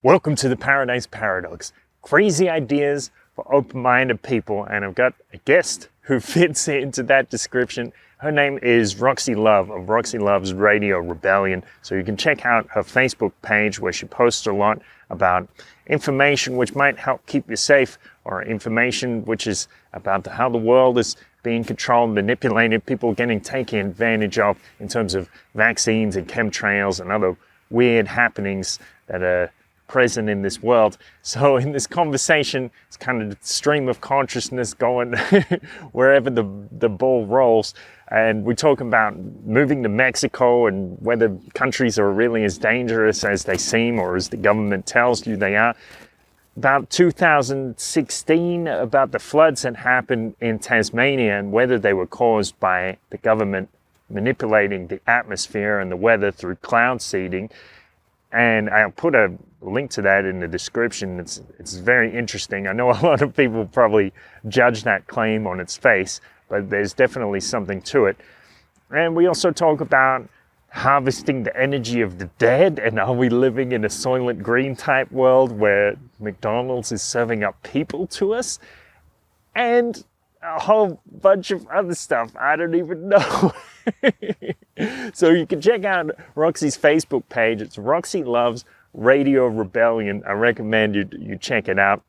Welcome to the Paradise Paradox. Crazy ideas for open-minded people, and I've got a guest who fits into that description. Her name is Roxii Love of Roxii Love's Radio Rebellion. So you can check out her Facebook page where she posts a lot about information which might help keep you safe, or information which is about how the world is being controlled, manipulated, people getting taken advantage of in terms of vaccines and chemtrails and other weird happenings that are present in this world. So in this conversation, it's kind of the stream of consciousness going wherever the ball rolls. And we talk about moving to Mexico and whether countries are really as dangerous as they seem or as the government tells you they are. About 2016, about the floods that happened in Tasmania and whether they were caused by the government manipulating the atmosphere and the weather through cloud seeding. And I'll put a link to that in the description. It's very interesting. I know a lot of people probably judge that claim on its face, but there's definitely something to it. And we also talk about harvesting the energy of the dead, and are we living in a Soylent Green type world where McDonald's is serving up people to us? And a whole bunch of other stuff I don't even know. So you can check out Roxie's Facebook page. It's Roxii Loves Radio Rebellion. I recommend you check it out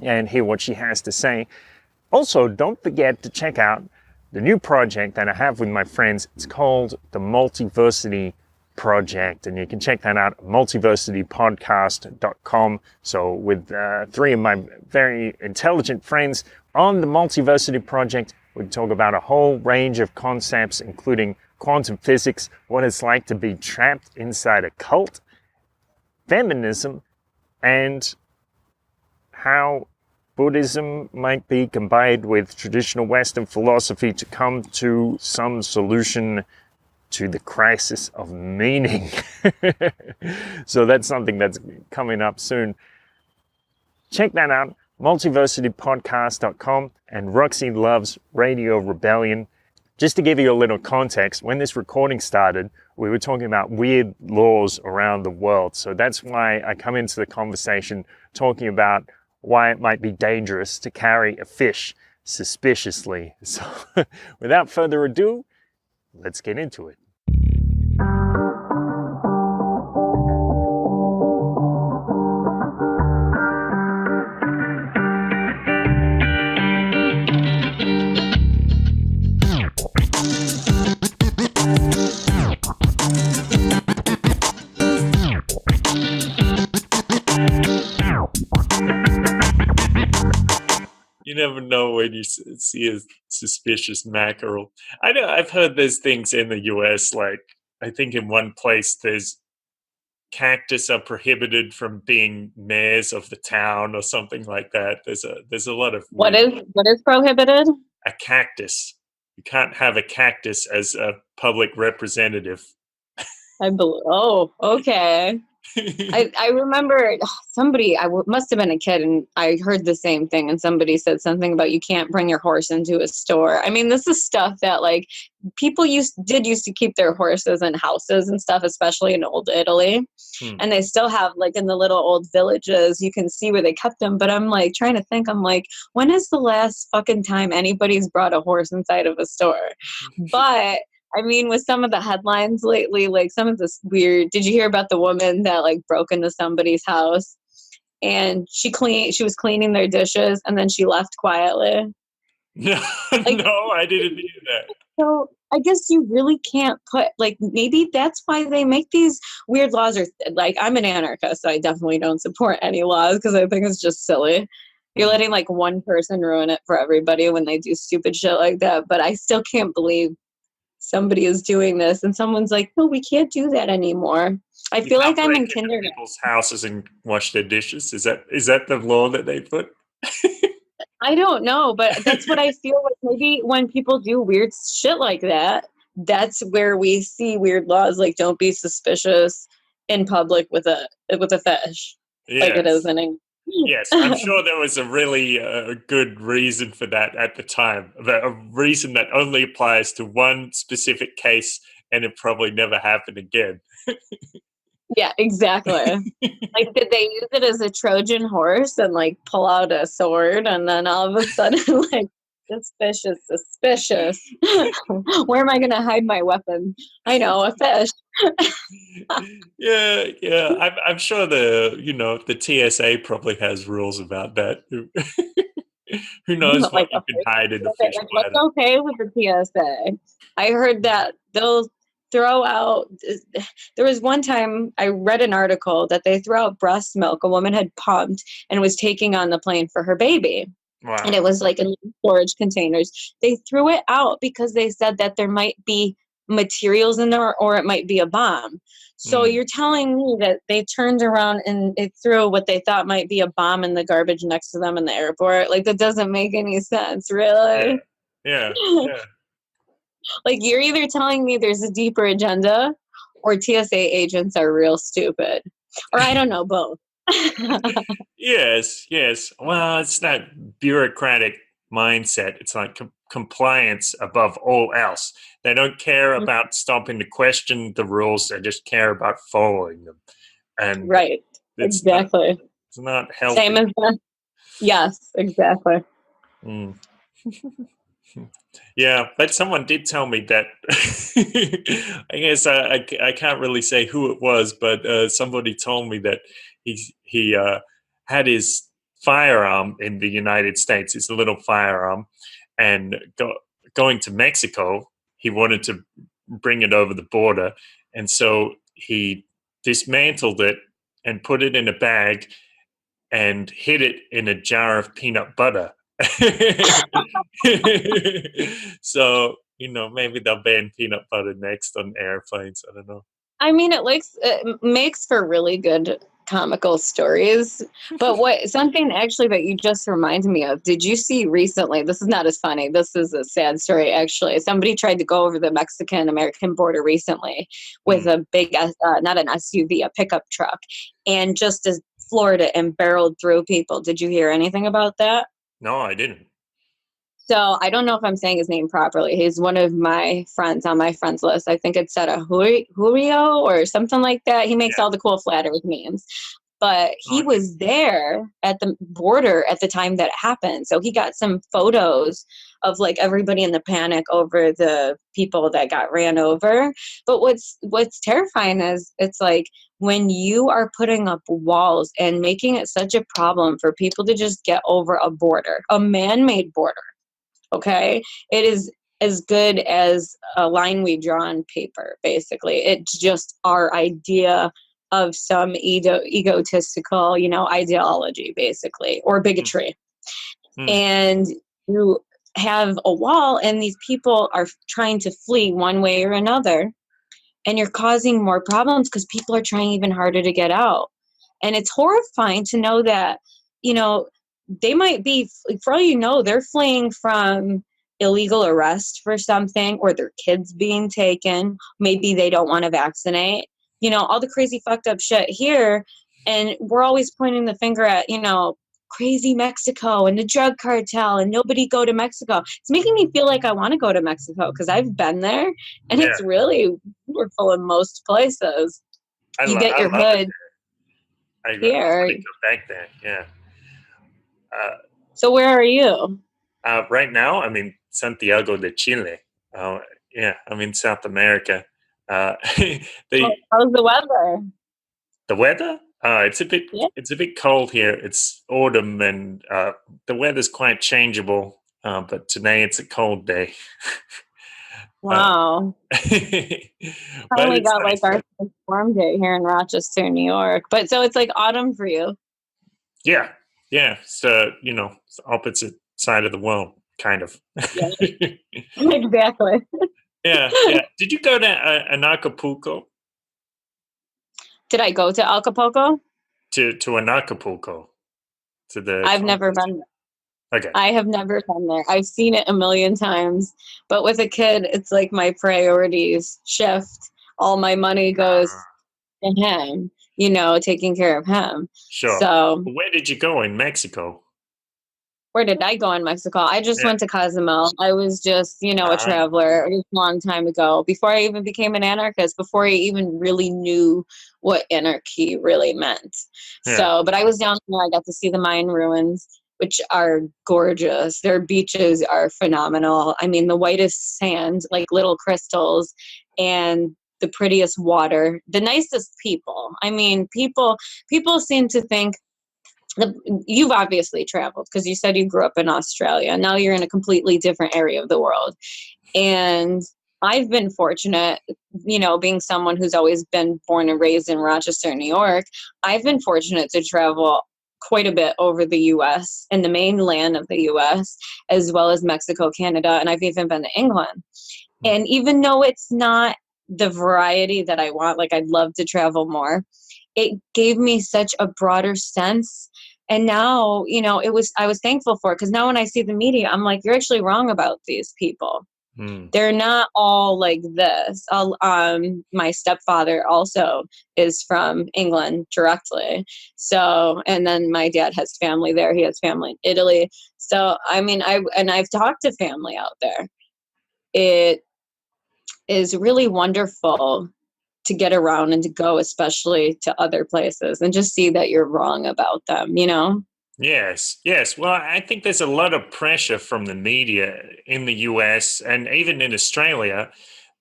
and hear what she has to say. Also, don't forget to check out the new project that I have with my friends. It's called the Multiversity Project, and you can check that out at multiversitypodcast.com. So with three of my very intelligent friends on the Multiversity Project, we talk about a whole range of concepts, including quantum physics, what it's like to be trapped inside a cult, feminism, and how Buddhism might be combined with traditional Western philosophy to come to some solution to the crisis of meaning. So that's something that's coming up soon. Check that out, multiversitypodcast.com and Roxii Loves Radio Rebellion. Just to give you a little context, when this recording started, we were talking about weird laws around the world. So that's why I come into the conversation talking about why it might be dangerous to carry a fish suspiciously. So without further ado, let's get into it. You never know when you see a suspicious mackerel. I know I've heard there's things in the US, like I think in one place there's cactus are prohibited from being mayors of the town or something like that. There's a lot of what is prohibited? A cactus. You can't have a cactus as a public representative. Oh, okay. I remember somebody, must have been a kid, and I heard the same thing, and somebody said something about you can't bring your horse into a store. I mean, this is stuff that like people used to keep their horses in houses and stuff, especially in old Italy. And they still have, like, in the little old villages, you can see where they kept them. But I'm like trying to think, I'm like, when is the last fucking time anybody's brought a horse inside of a store? But I mean, with some of the headlines lately, like some of this weird, did you hear about the woman that like broke into somebody's house and she was cleaning their dishes and then she left quietly? No, like, no, I didn't hear that. So I guess you really can't put, like, maybe that's why they make these weird laws. Or like, I'm an anarchist, so I definitely don't support any laws because I think it's just silly. You're letting like one person ruin it for everybody when they do stupid shit like that. But I still can't believe somebody is doing this and someone's like, no, we can't do that anymore. I feel like I'm in kindergarten. People's houses and wash their dishes. Is that the law that they put? I don't know, but that's what I feel like. Maybe when people do weird shit like that, that's where we see weird laws, like don't be suspicious in public with a fish. Yes. Like it is in English. Yes, I'm sure there was a really good reason for that at the time. A reason that only applies to one specific case, and it probably never happened again. Yeah, exactly. Like, did they use it as a Trojan horse and like pull out a sword and then all of a sudden like suspicious. Where am I gonna hide my weapon? I know, a fish. Yeah. I'm sure the TSA probably has rules about that. Who knows what Like you a can fish. hide in a Okay, fish like what's bladder? okay with the TSA? I heard that they'll throw out. There was one time I read an article that they threw out breast milk a woman had pumped and was taking on the plane for her baby. And Wow. it was like in storage containers. They threw it out because they said that there might be materials in there or it might be a bomb. So Mm, you're telling me that they turned around and they threw what they thought might be a bomb in the garbage next to them in the airport? Like, that doesn't make any sense, yeah. really. Yeah. Yeah. Like, you're either telling me there's a deeper agenda or TSA agents are real stupid. Or I don't know, both. Yes. Well, it's that bureaucratic mindset. It's like compliance above all else. They don't care about stopping to question the rules. They just care about following them, and Right. it's not Exactly. it's not Same healthy. as that. Yes, exactly. Mm. Yeah, but someone did tell me that. I guess I can't really say who it was, but somebody told me that he had his firearm in the United States. It's a little firearm, and going to Mexico, he wanted to bring it over the border, and so he dismantled it and put it in a bag and hid it in a jar of peanut butter. So, maybe they'll ban peanut butter next on airplanes. I don't know. I mean, it makes for really good comical stories. But what something actually that you just reminded me of? Did you see recently? This is not as funny. This is a sad story, actually. Somebody tried to go over the Mexican-American border recently with Hmm. a big, not an SUV, a pickup truck, and just as floored it and barreled through people. Did you hear anything about that? No, I didn't. So I don't know if I'm saying his name properly. He's one of my friends on my friends list. I think it's at a Julio or something like that. He makes Yeah. all the cool flat earth memes. But he Okay. was there at the border at the time that it happened. So he got some photos of like everybody in the panic over the people that got ran over. But what's terrifying is it's like when you are putting up walls and making it such a problem for people to just get over a border, a man-made border. Okay. It is as good as a line we draw on paper, basically. It's just our idea of some egotistical, ideology, basically, or Hmm. bigotry. Hmm. And you have a wall, and these people are trying to flee one way or another. And you're causing more problems because people are trying even harder to get out. And it's horrifying to know that, you know, they might be, for all you know, they're fleeing from illegal arrest for something or their kids being taken. Maybe they don't want to vaccinate, all the crazy fucked up shit here. And we're always pointing the finger at, crazy Mexico and the drug cartel and nobody go to Mexico. It's making me feel like I want to go to Mexico because I've been there and Yeah, it's really wonderful in most places. You get I your love it. hood I want here. to go back there. Yeah. Uh, So where are you? right now, I'm in Santiago de Chile. Uh, yeah, I'm in South America. The How's the weather? The weather? It's a bit Yeah. it's a bit cold here. It's autumn and the weather's quite changeable. But today it's a cold day. uh, Wow. but Finally it's got like nice. our first warm day here in Rochester, New York. But so it's like autumn for you. Yeah, yeah. So it's the opposite side of the world, kind of. Yeah, exactly. Yeah. Did you go to Anacapulco? Did I go to Acapulco? To Anacapulco to the I've never conference? been. Okay. I have never been there. I've seen it a million times, but with a kid, it's like my priorities shift. All my money goes to him, taking care of him. Sure. So Where did you go in Mexico? where did I go in Mexico? I just went to Cozumel. I was just, a traveler a long time ago, before I even became an anarchist, before I even really knew what anarchy really meant. Yeah. So, but I was down there. I got to see the Mayan ruins, which are gorgeous. Their beaches are phenomenal. I mean, the whitest sand, like little crystals, and the prettiest water, the nicest people. I mean, people seem to think, you've obviously traveled because you said you grew up in Australia. Now you're in a completely different area of the world. And I've been fortunate, being someone who's always been born and raised in Rochester, New York. I've been fortunate to travel quite a bit over the US and the mainland of the US, as well as Mexico, Canada, and I've even been to England. And even though it's not the variety that I want, like I'd love to travel more, it gave me such a broader sense. And now, I was thankful for it, because now when I see the media, I'm like, you're actually wrong about these people. They're not all like this. My stepfather also is from England directly. So, and then my dad has family there. He has family in Italy. So, I mean, I've talked to family out there. It is really wonderful to get around and to go, especially to other places, and just see that you're wrong about them, Yes. Well, I think there's a lot of pressure from the media in the US and even in Australia.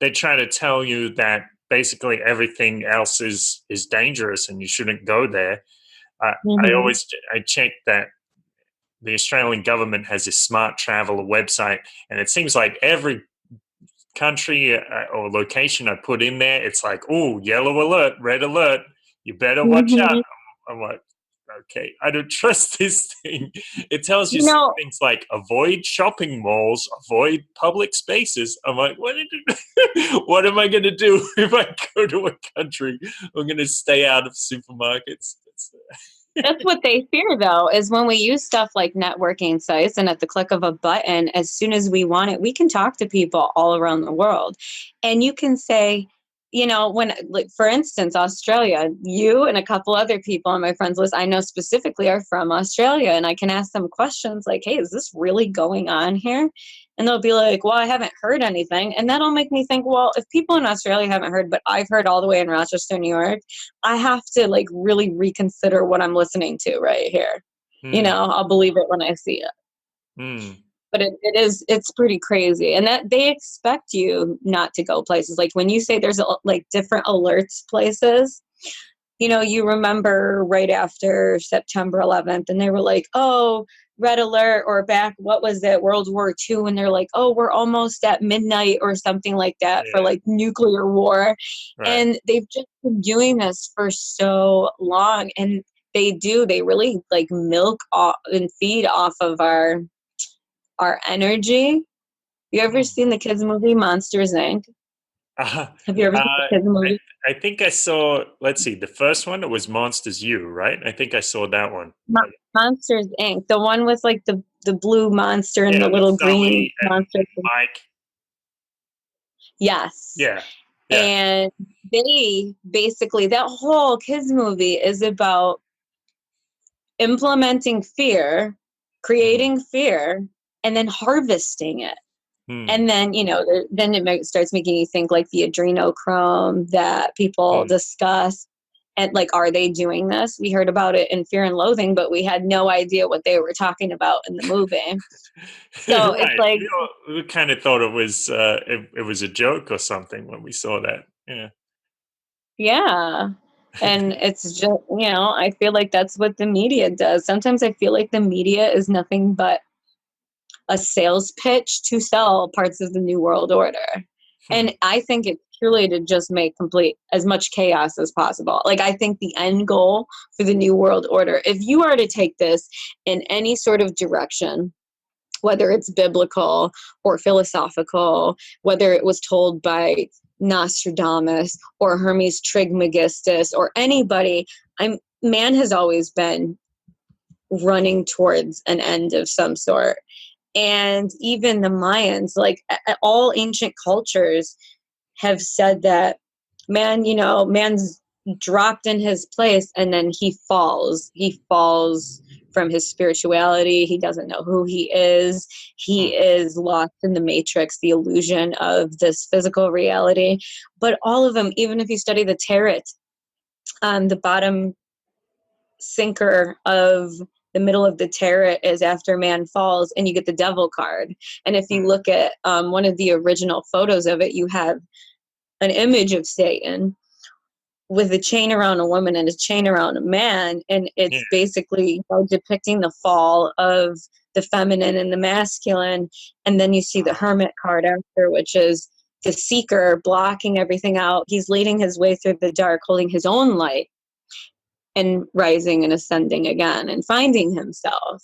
They try to tell you that basically everything else is dangerous and you shouldn't go there. I check that the Australian government has this smart traveler website, and it seems like every country or location I put in there, it's like, oh, yellow alert, red alert, you better watch out. I'm like, okay, I don't trust this thing. It tells you things like avoid shopping malls, avoid public spaces. I'm like, what am I going to do if I go to a country? I'm going to stay out of supermarkets. That's what they fear, though, is when we use stuff like networking sites, and at the click of a button, as soon as we want it, we can talk to people all around the world. And you can say, when, like, for instance, Australia, you and a couple other people on my friends list I know specifically are from Australia, and I can ask them questions like, hey, is this really going on here? And they'll be like, well, I haven't heard anything. And that'll make me think, well, if people in Australia haven't heard, but I've heard all the way in Rochester, New York, I have to like really reconsider what I'm listening to right here. I'll believe it when I see it. But it's pretty crazy. And that they expect you not to go places. Like when you say there's like different alerts places, you remember right after September 11th, and they were like, oh, red alert, or back, what was it, World War II, and they're like, oh, we're almost at midnight or something like that for like nuclear war. Right. And they've just been doing this for so long, and they really like milk off and feed off of our energy. You ever seen the kids movie Monsters Inc.? Have you ever seen the kids movie? I think I saw, let's see, the first one, it was Monsters U, right? I think I saw that one. Monsters Inc. The one with like the blue monster and the little green monster. Mike. Yes. Yeah. And they basically, that whole kids movie is about implementing fear, creating fear, and then harvesting it. And then, then it starts making you think like the adrenochrome that people discuss. And like, are they doing this? We heard about it in Fear and Loathing, but we had no idea what they were talking about in the movie. So it's like, we kind of thought it was a joke or something when we saw that. Yeah. And it's just, I feel like that's what the media does. Sometimes I feel like the media is nothing but a sales pitch to sell parts of the New World Order. And I think it's truly to just make as much chaos as possible. Like, I think the end goal for the New World Order, if you are to take this in any sort of direction, whether it's biblical or philosophical, whether it was told by Nostradamus or Hermes Trismegistus or anybody, man has always been running towards an end of some sort. And even the Mayans, like all ancient cultures have said that man's dropped in his place, and then he falls from his spirituality. He doesn't know who he is. He is lost in the matrix, the illusion of this physical reality. But all of them, even if you study the tarot, the bottom sinker of the middle of the tarot is after man falls, and you get the devil card. And if you look at one of the original photos of it, you have an image of Satan with a chain around a woman and a chain around a man, and it's basically, you know, depicting the fall of the feminine and the masculine. And then you see the hermit card after, which is the seeker blocking everything out. He's leading his way through the dark, holding his own light, and rising and ascending again and finding himself.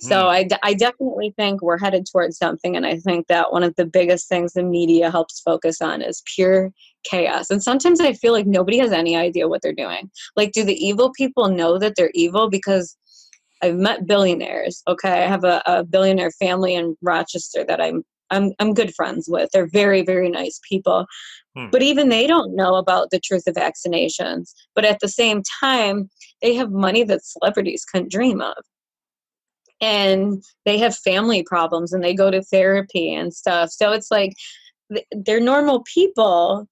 So I definitely think we're headed towards something. And I think that one of the biggest things the media helps focus on is pure chaos. And sometimes I feel like nobody has any idea what they're doing. Like, do the evil people know that they're evil? Because I've met billionaires. Okay. I have a billionaire family in Rochester that I'm good friends with. They're very, very nice people. But even they don't know about the truth of vaccinations. But at the same time, they have money that celebrities couldn't dream of. And they have family problems, and they go to therapy and stuff. So it's like they're normal people,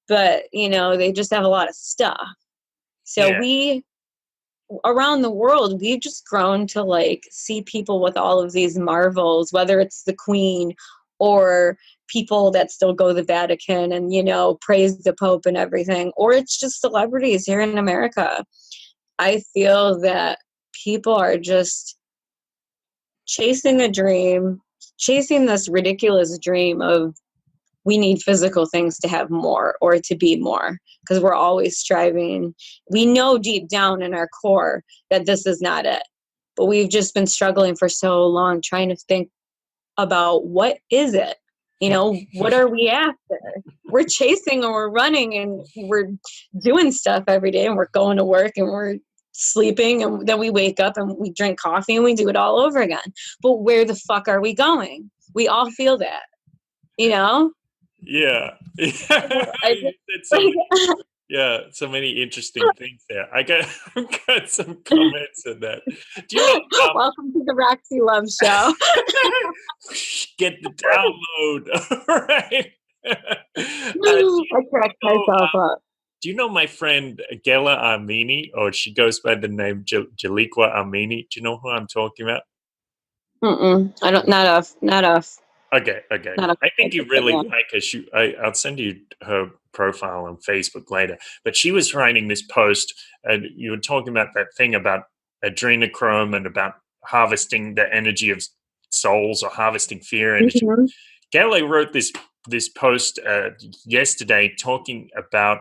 but, you know, they just have a lot of stuff. So we, around the world, we've just grown to like see people with all of these marvels, whether it's the Queen or people that still go to the Vatican and, you know, praise the Pope and everything, or it's just celebrities here in America. I feel that people are just chasing a dream, chasing this ridiculous dream of we need physical things to have more or to be more, because we're always striving. We know deep down in our core that this is not it, but we've just been struggling for so long trying to think about what is it? You know, what are we after? We're chasing and we're running and we're doing stuff every day, and we're going to work and we're sleeping, and then we wake up and we drink coffee and we do it all over again. But where the fuck are we going? We all feel that, you know? Yeah. So many interesting things there. I've got some comments on that. Do you know, welcome to the Roxii Love Show. Get the download. All right. I cracked myself up. Do you know my friend Gela Armini, or she goes by the name Jaliqua Armini? Do you know who I'm talking about? I don't. Not off. Okay. I think you really like her. I'll send you her profile on Facebook later. But she was writing this post, and you were talking about that thing about adrenochrome and about harvesting the energy of souls, or harvesting fear energy. Gela wrote this post yesterday talking about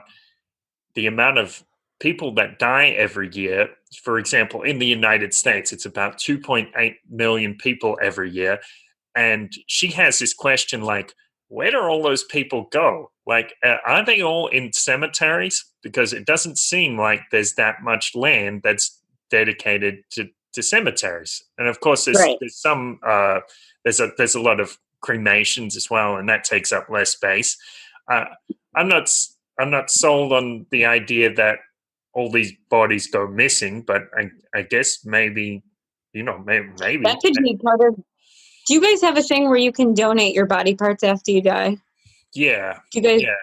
the amount of people that die every year. For example, in the United States, it's about 2.8 million people every year. And she has this question like, where do all those people go? Like, are they all in cemeteries? Because it doesn't seem like there's that much land that's dedicated to cemeteries. And of course, there's some there's a lot of cremations as well, and that takes up less space. I'm not sold on the idea that all these bodies go missing, but I guess maybe, you know, maybe that could be part of. Do you guys have a thing where you can donate your body parts after you die? Yeah. Do you guys? Yeah.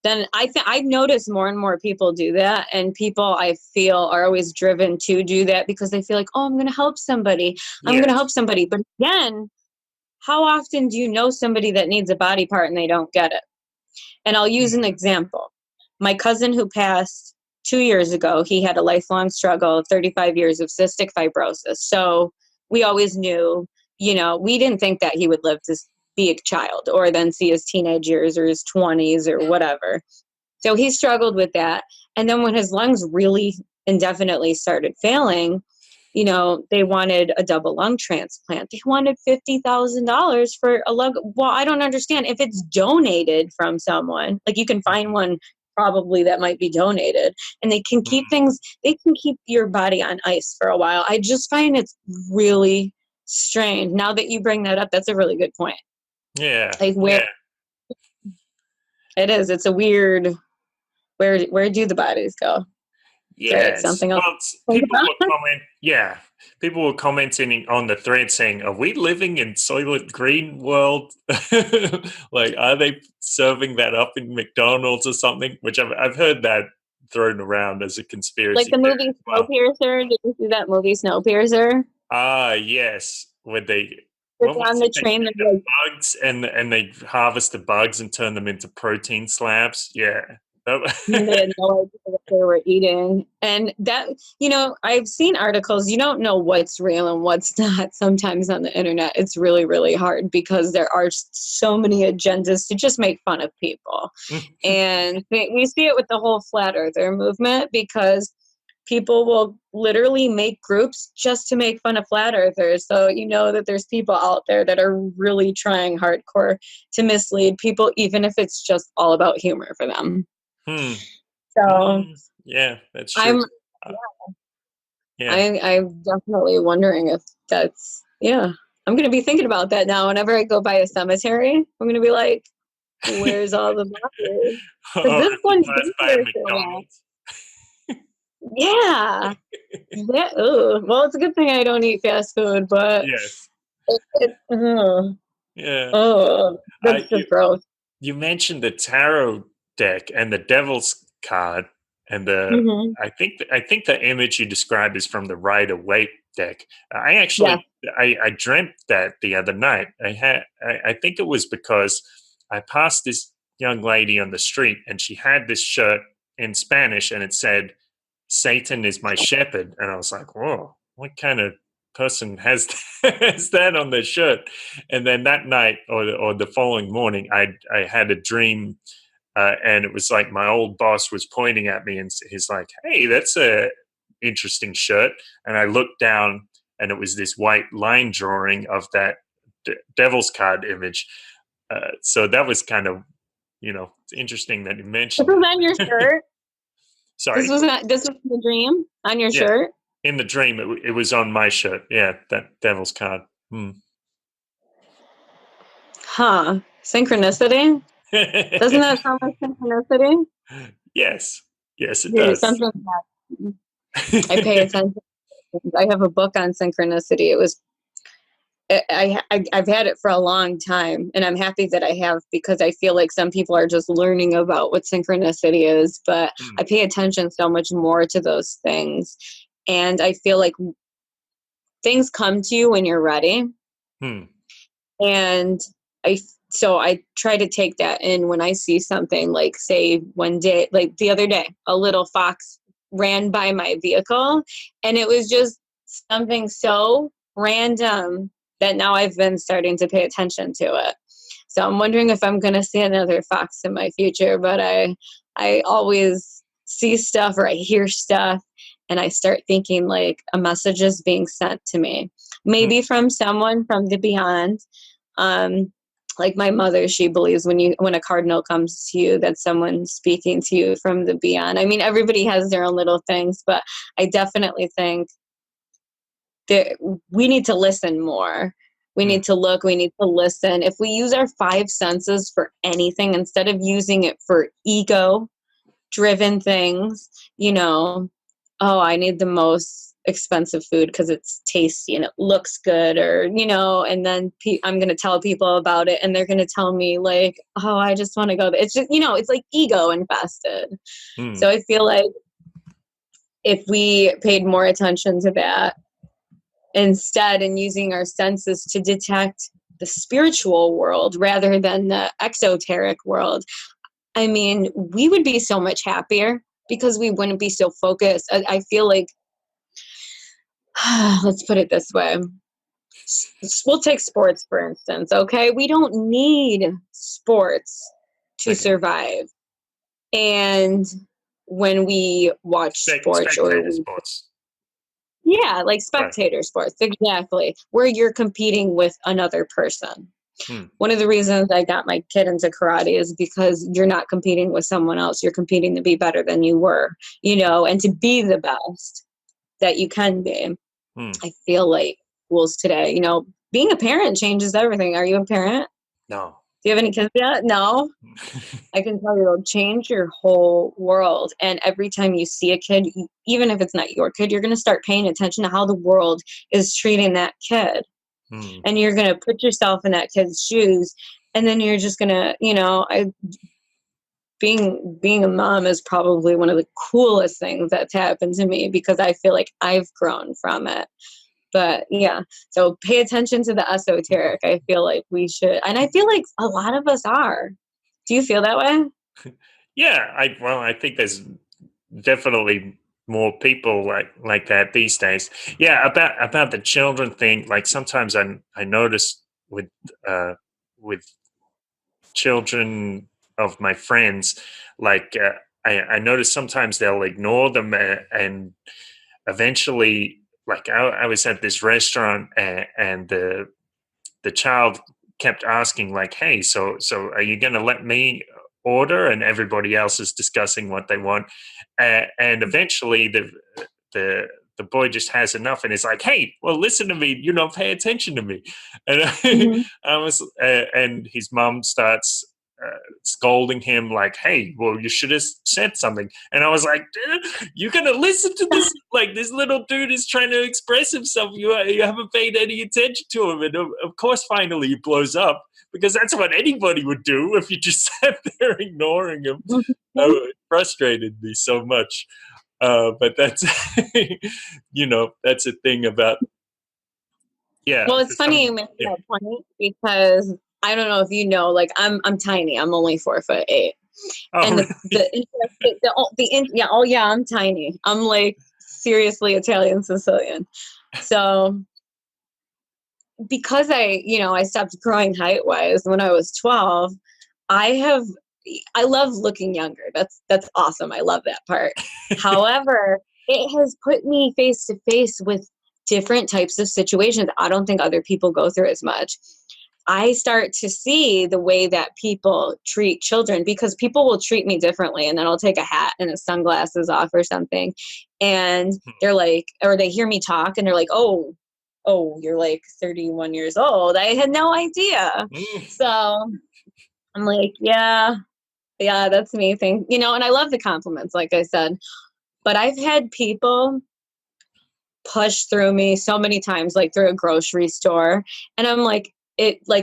Then I've noticed more and more people do that, and people I feel are always driven to do that because they feel like, oh, I'm going to help somebody. I'm going to help somebody. But again, how often do you know somebody that needs a body part and they don't get it? And I'll use an example. My cousin who passed 2 years ago, he had a lifelong struggle, 35 years of cystic fibrosis. So we always knew, you know, we didn't think that he would live to be a child or then see his teenage years or his 20s or whatever. So he struggled with that. And then when his lungs really indefinitely started failing, you know, they wanted a double lung transplant. They wanted $50,000 for a lung. Well, I don't understand. If it's donated from someone, like you can find one probably that might be donated, and they can keep your body on ice for a while. I just find it's really strange. Now that you bring that up, that's a really good point. Yeah. Like where it is, it's a weird Where do the bodies go? Yes. Something else. Well, people were commenting on the thread saying, "Are we living in Soylent Green world? Like, are they serving that up in McDonald's or something?" Which I've heard that thrown around as a conspiracy. Like the movie Snowpiercer. Did you see that movie Snowpiercer? Ah, yes. Where they It's on the train. They Like, bugs and they harvest the bugs and turn them into protein slabs. Yeah. they had no idea what they were eating. And that, I've seen articles, you don't know what's real and what's not sometimes on the internet. It's really, really hard because there are so many agendas to just make fun of people. And we see it with the whole flat earther movement because people will literally make groups just to make fun of flat earthers. So you know that there's people out there that are really trying hardcore to mislead people, even if it's just all about humor for them. So yeah, that's true. I'm definitely wondering if that's, I'm going to be thinking about that now. Whenever I go by a cemetery, I'm going to be like, where's all the bodies? Because this one's McDonald's. Yeah. Well, it's a good thing I don't eat fast food, but yes. That's just gross. You mentioned the tarot deck and the devil's card, and the I think the image you described is from the Rider-Waite deck. I actually I dreamt that the other night. I think it was because I passed this young lady on the street and she had this shirt in Spanish and it said, "Satan is my shepherd," and I was like, "Whoa, what kind of person has that on their shirt?" And then that night, or the following morning, I had a dream, and it was like my old boss was pointing at me, and he's like, "Hey, that's a interesting shirt." And I looked down, and it was this white line drawing of that devil's card image. So that was kind of, it's interesting that you mentioned. This was on your shirt. Sorry, this was the dream on your shirt. In the dream, it was on my shirt. Yeah, that devil's card. Huh? Synchronicity? Doesn't that sound like synchronicity? Yes, it does. Something I pay attention. I have a book on synchronicity. I've had it for a long time, and I'm happy that I have, because I feel like some people are just learning about what synchronicity is, but I pay attention so much more to those things, and I feel like things come to you when you're ready. And I try to take that in when I see something, like, say, one day, like the other day, a little fox ran by my vehicle, and it was just something so random that now I've been starting to pay attention to it. So I'm wondering if I'm going to see another fox in my future, but I always see stuff or I hear stuff and I start thinking like a message is being sent to me, maybe from someone from the beyond. Like my mother, she believes when a cardinal comes to you, that someone's speaking to you from the beyond. I mean, everybody has their own little things, but I definitely think that we need to listen more. We need to look, we need to listen. If we use our 5 senses for anything, instead of using it for ego-driven things, I need the most expensive food because it's tasty and it looks good, or, and then I'm going to tell people about it and they're going to tell me like, oh, I just want to go there. It's just, it's like ego infested. So I feel like if we paid more attention to that, instead, and using our senses to detect the spiritual world rather than the exoteric world, I mean, we would be so much happier because we wouldn't be so focused. I feel like, let's put it this way. We'll take sports, for instance, okay? We don't need sports to survive. And when we watch sports yeah, like spectator sports, exactly, where you're competing with another person. One of the reasons I got my kid into karate is because you're not competing with someone else. You're competing to be better than you were, and to be the best that you can be. I feel like schools today, being a parent changes everything. Are you a parent? No, Do you have any kids yet? No. I can tell you it'll change your whole world. And every time you see a kid, even if it's not your kid, you're going to start paying attention to how the world is treating that kid. Hmm. And you're going to put yourself in that kid's shoes. And then you're just going to, being a mom is probably one of the coolest things that's happened to me because I feel like I've grown from it. But yeah, so pay attention to the esoteric. I feel like we should, and I feel like a lot of us are. Do you feel that way? Yeah, I think there's definitely more people like that these days. Yeah, about the children thing. Like sometimes I notice with children of my friends, like I notice sometimes they'll ignore them, and eventually, like I was at this restaurant, and the child kept asking, like, "Hey, so are you going to let me order?" And everybody else is discussing what they want, and eventually the the boy just has enough and is like, "Hey, well, listen to me. Pay attention to me." And Mm-hmm. and his mom starts scolding him like, "Hey, well, you should have said something." And I was like, "You gonna listen to this? Like, this little dude is trying to express himself. You haven't paid any attention to him." And of course, finally, he blows up because that's what anybody would do if you just sat there ignoring him. Oh, it frustrated me so much. But that's that's a thing about, yeah. Well, it's funny you mentioned that point because I don't know if you know, like I'm tiny. I'm only 4'8", Oh, and really? yeah, oh yeah, I'm tiny. I'm like seriously Italian Sicilian. So because I stopped growing height wise when I was 12, I love looking younger. That's awesome. I love that part. However, it has put me face to face with different types of situations I don't think other people go through as much. I start to see the way that people treat children because people will treat me differently, and then I'll take a hat and the sunglasses off or something, and they're like, or they hear me talk and they're like, oh, you're like 31 years old. I had no idea. So I'm like, yeah, that's me. And I love the compliments, like I said, but I've had people push through me so many times, like through a grocery store. And I'm like,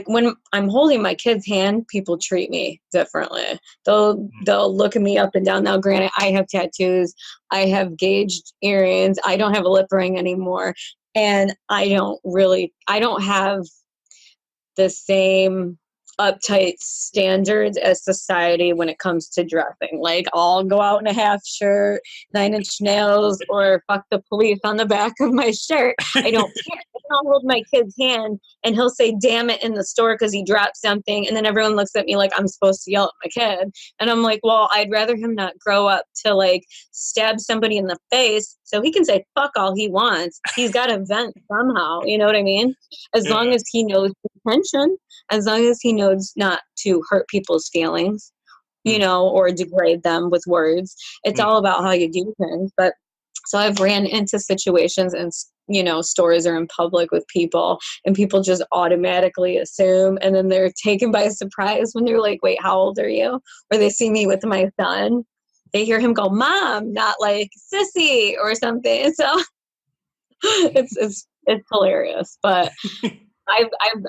when I'm holding my kid's hand, people treat me differently. They'll look at me up and down. Now, granted, I have tattoos, I have gauged earrings, I don't have a lip ring anymore. And I don't have the same uptight standards as society when it comes to dressing. Like, I'll go out in a half shirt, 9-inch nails, or fuck the police on the back of my shirt. I don't care. I'll hold my kid's hand and he'll say damn it in the store because he dropped something, and then everyone looks at me like I'm supposed to yell at my kid, and I'm like, well, I'd rather him not grow up to like stab somebody in the face so he can say fuck all he wants. He's got to vent somehow, you know what I mean? As long as he knows intention, as long as he knows not to hurt people's feelings, or degrade them with words. It's all about how you do things. But so I've ran into situations and, stores or in public with people, and people just automatically assume, and then they're taken by surprise when they're like, wait, how old are you? Or they see me with my son. They hear him go, Mom, not like sissy or something. So it's hilarious. But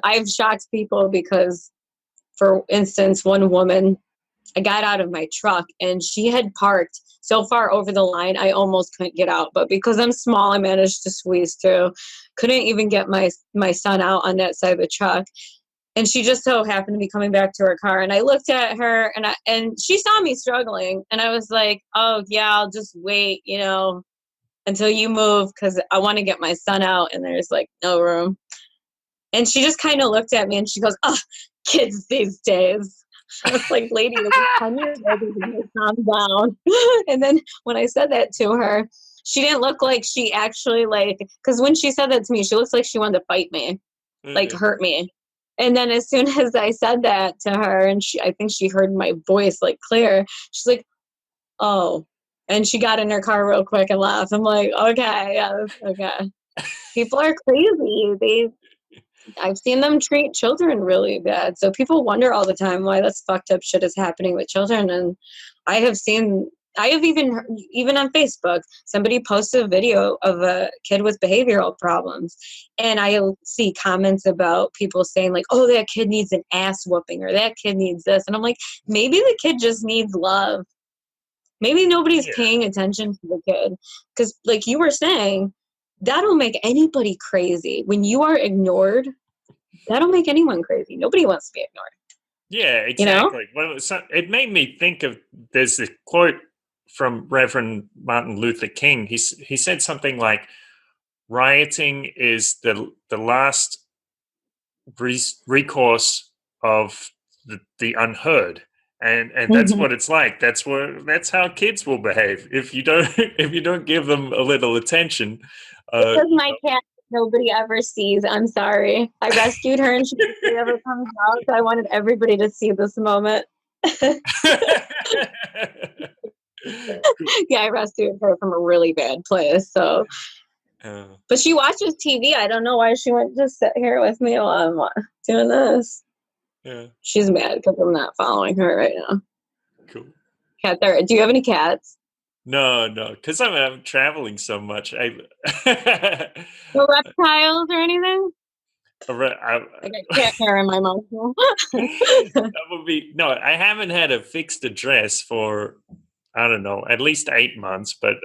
I've shocked people because, for instance, one woman, I got out of my truck and she had parked so far over the line I almost couldn't get out, but because I'm small, I managed to squeeze through. Couldn't even get my son out on that side of the truck. And she just so happened to be coming back to her car, and I looked at her and she saw me struggling, and I was like, oh yeah, I'll just wait, until you move because I want to get my son out and there's like no room. And she just kind of looked at me and she goes, oh, kids these days. I was like, lady, it was 10 years old, you calm down. And then when I said that to her, she didn't look like she actually because when she said that to me, she looks like she wanted to fight me, like hurt me. And then as soon as I said that to her, and I think she heard my voice like clear, she's like, oh. And she got in her car real quick and laughed. I'm like, okay, yeah, okay. People are crazy. I've seen them treat children really bad. So people wonder all the time why this fucked up shit is happening with children. And I have seen, I have even on Facebook, somebody posted a video of a kid with behavioral problems. And I'll see comments about people saying like, oh, that kid needs an ass whooping, or that kid needs this. And I'm like, maybe the kid just needs love. Maybe nobody's paying attention to the kid. Because like you were saying, that'll make anybody crazy. When you are ignored, that'll make anyone crazy. Nobody wants to be ignored. Yeah, exactly. You know? Well, it made me think of, there's a quote from Reverend Martin Luther King. He said something like, rioting is the last recourse of the unheard. And that's what it's like. That's how kids will behave if you don't give them a little attention. Because my cat nobody ever sees. I'm sorry. I rescued her and she never comes out. So I wanted everybody to see this moment. Yeah, I rescued her from a really bad place. So, but she watches TV. I don't know why she went to sit here with me while I'm doing this. Yeah, she's mad because I'm not following her right now. Cool. Cat there. Do you have any cats? No, because I'm traveling so much. No reptiles or anything? I got cat hair in my mouth. That would be I haven't had a fixed address for, I don't know, at least 8 months, but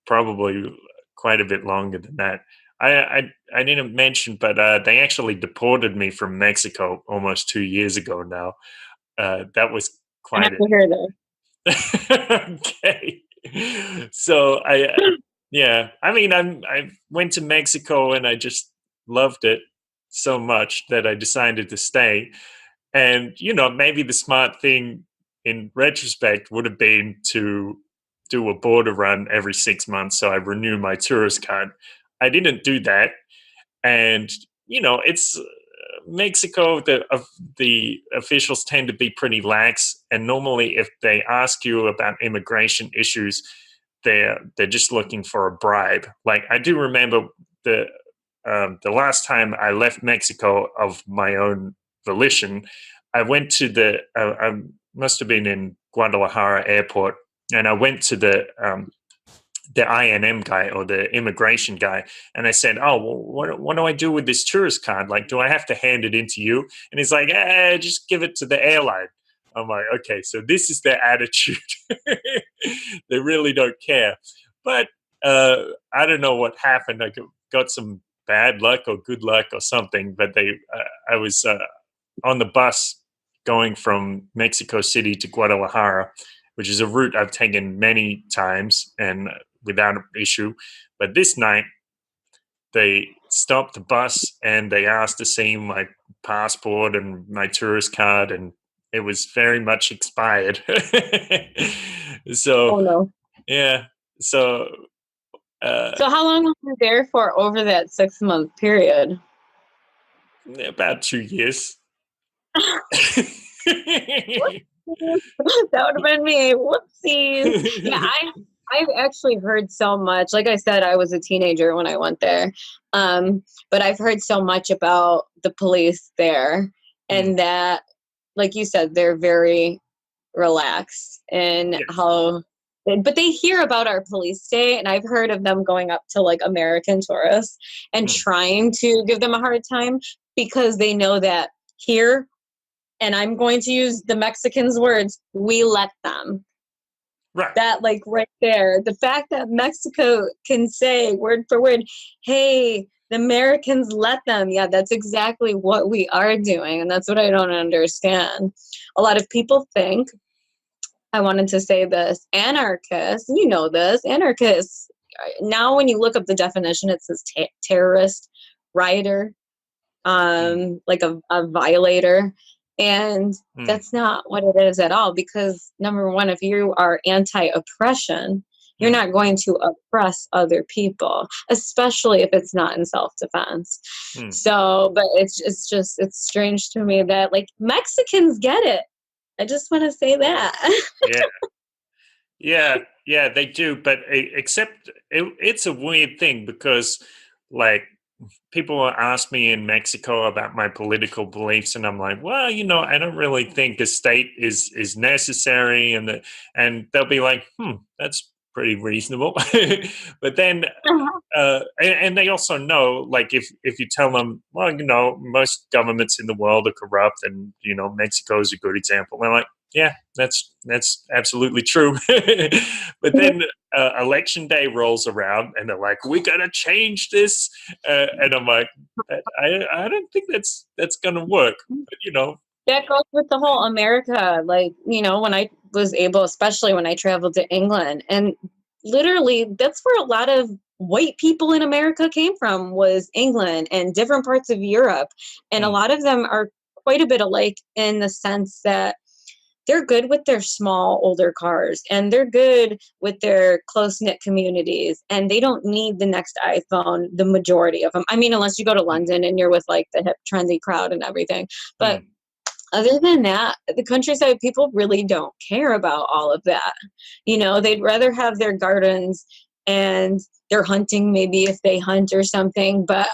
probably quite a bit longer than that. I didn't mention, but they actually deported me from Mexico almost 2 years ago now. That was quite. I hear that. Okay. So I mean, I went to Mexico and I just loved it so much that I decided to stay. And maybe the smart thing in retrospect would have been to do a border run every 6 months, so I renew my tourist card. I didn't do that, and it's Mexico. The officials tend to be pretty lax, and normally, if they ask you about immigration issues, they're just looking for a bribe. Like, I do remember the last time I left Mexico of my own volition, I went to I must have been in Guadalajara airport, and I went to the INM guy, or the immigration guy, and I said, "Oh, well, what do I do with this tourist card? Like, do I have to hand it in to you?" And he's like, "Just give it to the airline." I'm like, okay, so this is their attitude. They really don't care. But I don't know what happened. I got some bad luck or good luck or something, but I was on the bus going from Mexico City to Guadalajara, which is a route I've taken many times and without an issue. But this night, they stopped the bus and they asked to see my passport and my tourist card, and it was very much expired. So, oh no. Yeah. So how long were you there for over that 6 month period? About 2 years. That would have been me. Whoopsies. Yeah, I've actually heard so much. Like I said, I was a teenager when I went there. But I've heard so much about the police there, and that, like you said, they're very relaxed in how. But they hear about our police state, and I've heard of them going up to like American tourists and trying to give them a hard time because they know that here, and I'm going to use the Mexicans' words, we let them. Right. That, like, right there, the fact that Mexico can say word for word, hey, the Americans let them. Yeah, that's exactly what we are doing. And that's what I don't understand. A lot of people think, I wanted to say this, anarchists, you know this, anarchists, now when you look up the definition, it says terrorist, rioter, like a violator. And that's not what it is at all, because number one, if you are anti-oppression, you're not going to oppress other people, especially if it's not in self-defense. So, but it's strange to me that like Mexicans get it. I just want to say that. Yeah, they do. But except it's a weird thing because like people ask me in Mexico about my political beliefs, and I'm like, well, I don't really think a state is necessary, and they'll be like, that's pretty reasonable. But then, and they also know, like, if you tell them, well, most governments in the world are corrupt, and Mexico is a good example. They're like, yeah, that's absolutely true. But then election day rolls around, and they're like, we gotta change this, and I'm like, I don't think that's gonna work. But, That goes with the whole America. Like, when I was able, especially when I traveled to England, and literally that's where a lot of white people in America came from, was England and different parts of Europe. And a lot of them are quite a bit alike in the sense that they're good with their small, older cars, and they're good with their close-knit communities, and they don't need the next iPhone, the majority of them. I mean, unless you go to London and you're with like the hip, trendy crowd and everything. But other than that, the countryside people really don't care about all of that. They'd rather have their gardens and their hunting, maybe if they hunt or something. But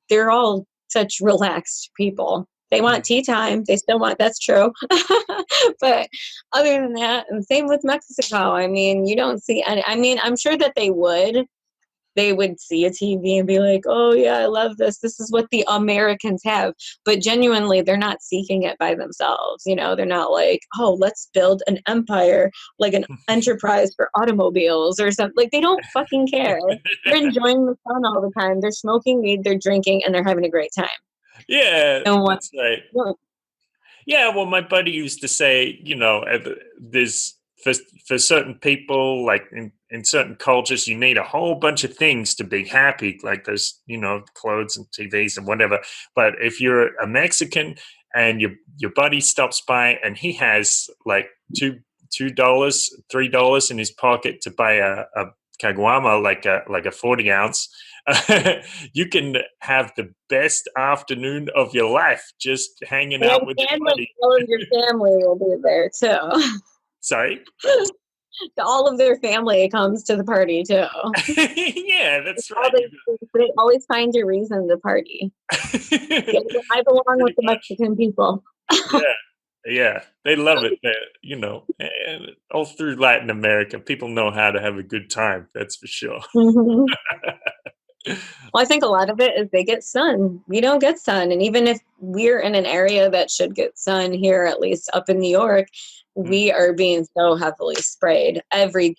they're all such relaxed people. They want tea time. They still want, that's true. But other than that, and same with Mexico. I mean, you don't see any, I mean, I'm sure that they would see a TV and be like, oh yeah, I love this. This is what the Americans have. But genuinely, they're not seeking it by themselves. They're not like, oh, let's build an empire, like an enterprise for automobiles or something. Like, they don't fucking care. They're enjoying the sun all the time. They're smoking weed, they're drinking, and they're having a great time. Yeah, And that's right. Yeah, well, my buddy used to say, there's for certain people, like in certain cultures, you need a whole bunch of things to be happy, like there's, clothes and TVs and whatever. But if you're a Mexican and your buddy stops by and he has like $2, $3 in his pocket to buy a caguama, like a 40 ounce. You can have the best afternoon of your life just hanging out with your buddy. All of your family will be there too. Sorry? All of their family comes to the party too. Yeah, that's right. They always find a reason to party. I belong with the Mexican people. Yeah, they love it. And all through Latin America, people know how to have a good time. That's for sure. Well, I think a lot of it is they get sun. We don't get sun. And even if we're in an area that should get sun here, at least up in New York, we are being so heavily sprayed every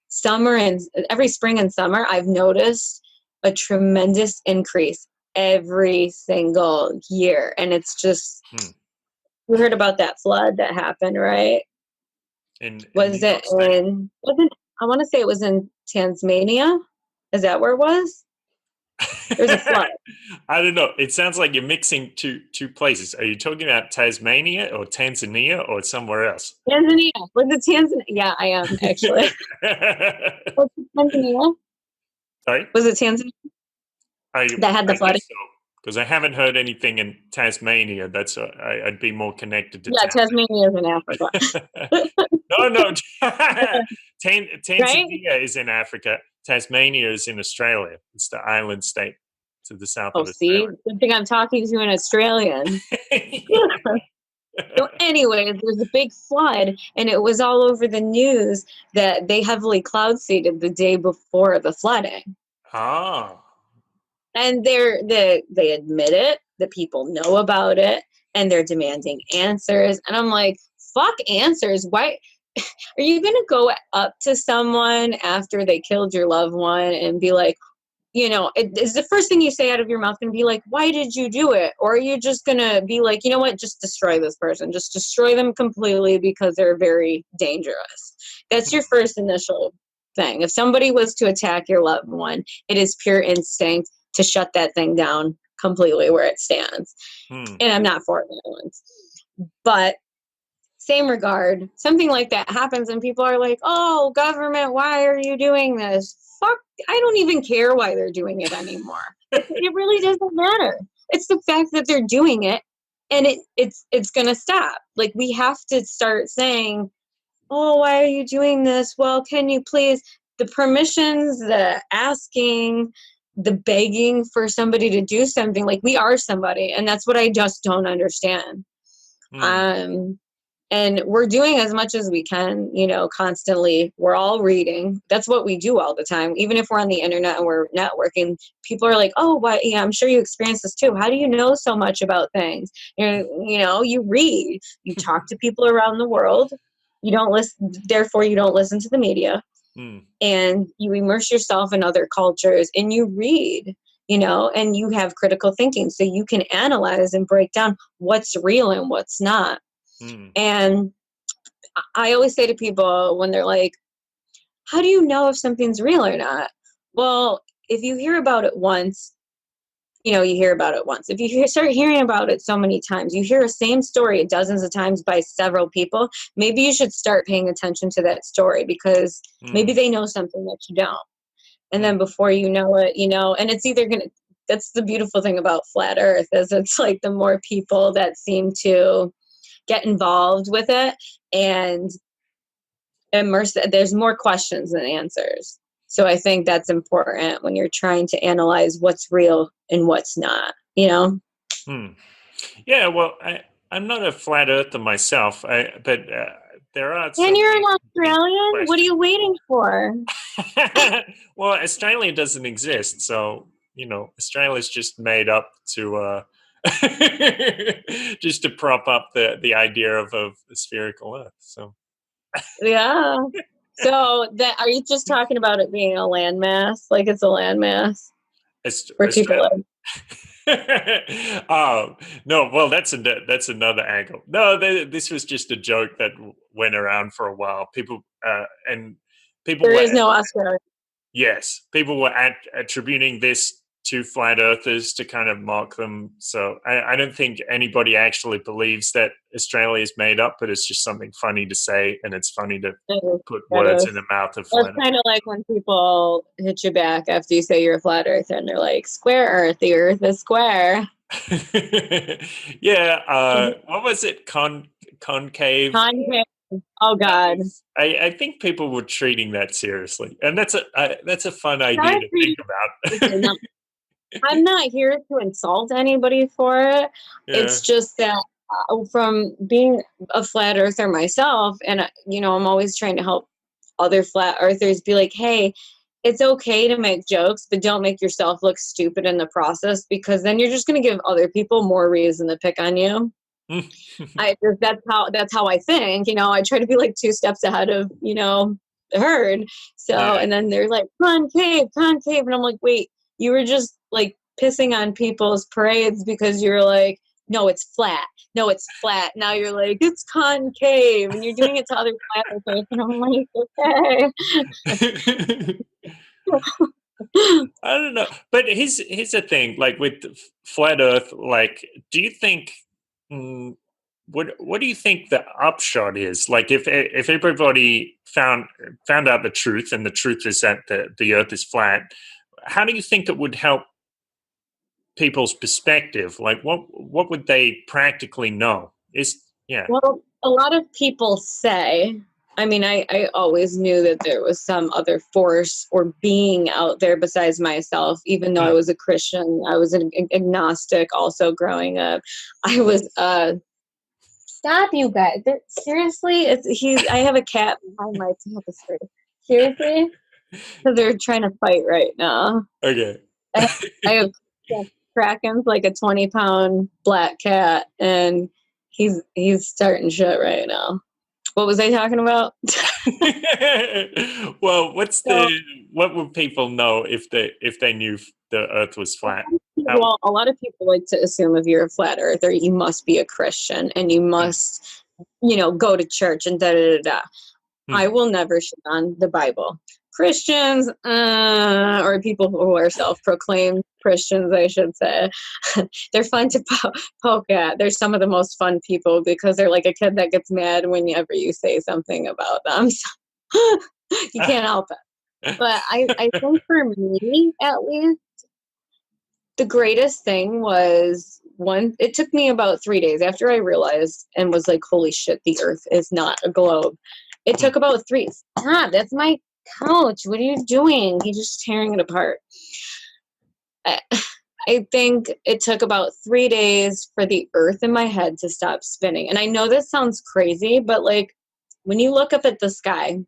summer and every spring and summer. I've noticed a tremendous increase every single year. And it's just, you heard about that flood that happened, right? I want to say it was in Tasmania. Is that where it was? There's a flood. I don't know. It sounds like you're mixing two places. Are you talking about Tasmania or Tanzania or somewhere else? Tanzania. Was it Tanzania? Yeah, I am actually. Was it Tanzania? Sorry? Was it Tanzania that had the flooding? Because I haven't heard anything in Tasmania. I'd be more connected to. Yeah, Tasmania is in Africa. No. Tanzania is in Africa. Tasmania is in Australia. It's the island state to the south of Australia. See? Good thing I'm talking to an Australian. So anyways, there's a big flood, and it was all over the news that they heavily cloud seeded the day before the flooding. Ah. And they admit it, the people know about it, and they're demanding answers. And I'm like, fuck answers. Why are you going to go up to someone after they killed your loved one and be like, is the first thing you say out of your mouth going to be like, why did you do it? Or are you just going to be like, you know what, just destroy this person. Just destroy them completely because they're very dangerous. That's your first initial thing. If somebody was to attack your loved one, it is pure instinct to shut that thing down completely where it stands. And I'm not for violence. But same regard, something like that happens and people are like, oh, government, why are you doing this? Fuck, I don't even care why they're doing it anymore. It really doesn't matter. It's the fact that they're doing it, and it's going to stop. Like, we have to start saying, oh, why are you doing this? Well, can you please, the permissions, the asking, the begging for somebody to do something. Like, we are somebody, and that's what I just don't understand. And we're doing as much as we can, you know, constantly. We're all reading. That's what we do all the time. Even if we're on the internet and we're networking, people are like, oh, well, yeah, I'm sure you experience this too. How do you know so much about things? You know, you read, you talk to people around the world. You don't listen, therefore you don't listen to the media. And you immerse yourself in other cultures and you read, you know, and you have critical thinking. So you can analyze and break down what's real and what's not. And I always say to people when they're like, how do you know if something's real or not? Well, if you hear about it once, you know, you hear about it once. If you start hearing about it so many times, you hear the same story dozens of times by several people, maybe you should start paying attention to that story, because maybe they know something that you don't. And then before you know it, you know, and it's either going to, that's the beautiful thing about flat earth, is it's like the more people that seem to get involved with it and immerse, there's more questions than answers. So I think that's important when you're trying to analyze what's real and what's not, you know? Yeah, well, I'm not a flat earther myself, but there are. And you're an Australian? What are you waiting for? Well, Australia doesn't exist, so, you know, Australia's just made up to just to prop up the idea of a spherical Earth. So Yeah. So that, are you just talking about it being a landmass? Like it's a landmass where people live? No, well, that's another angle. No, this was just a joke that went around for a while. People and people. There is no Australia. Yes, people were attributing this to flat earthers to kind of mock them. So I don't think anybody actually believes that Australia is made up, but it's just something funny to say, and it's funny to put words in the mouth of flat earth. It's kind of like when people hit you back after you say you're a flat earther, and they're like, "Square Earth, the Earth is square." Yeah, what was it? Concave. Concave. Oh God. I think people were treating that seriously, and that's a fun idea to think about. I'm not here to insult anybody for it. Yeah. It's just that from being a flat earther myself, and you know, I'm always trying to help other flat earthers be like, hey, it's okay to make jokes, but don't make yourself look stupid in the process, because then you're just going to give other people more reason to pick on you. That's how I think, you know. I try to be like 2 steps ahead of, you know, the herd. So and then they're like, concave, and I'm like, wait, you were just like pissing on people's parades because you're like, no, it's flat. Now you're like, it's concave, and you're doing it to other flat earthers, and I'm like, okay. I don't know, but here's the thing, like with flat Earth, like, do you think? What do you think the upshot is? Like, if everybody found out the truth, and the truth is that the Earth is flat, how do you think it would help people's perspective? Like, what would they practically know? Well, a lot of people say, I mean, I always knew that there was some other force or being out there besides myself, even though I was a Christian. I was an agnostic also growing up. I was stop, you guys. Seriously, I have a cat behind my tapestry. Seriously? So they're trying to fight right now. Okay. I have Kraken's like a 20-pound black cat, and he's starting shit right now. What was I talking about? Well, what would people know if they knew the Earth was flat? Well, a lot of people like to assume if you're a flat earther, you must be a Christian and you must, you know, go to church and da da da da. I will never shit on the Bible. Christians, or people who are self-proclaimed Christians, I should say, they're fun to poke at. They're some of the most fun people because they're like a kid that gets mad whenever you say something about them. So you can't help it. But I think for me, at least, the greatest thing was it took me about 3 days after I realized and was like, holy shit, the Earth is not a globe. It took about 3. Stop, that's my couch. What are you doing? He's just tearing it apart. I, I think it took about 3 days for the earth in my head to stop spinning. And I know this sounds crazy, but like when you look up at the sky,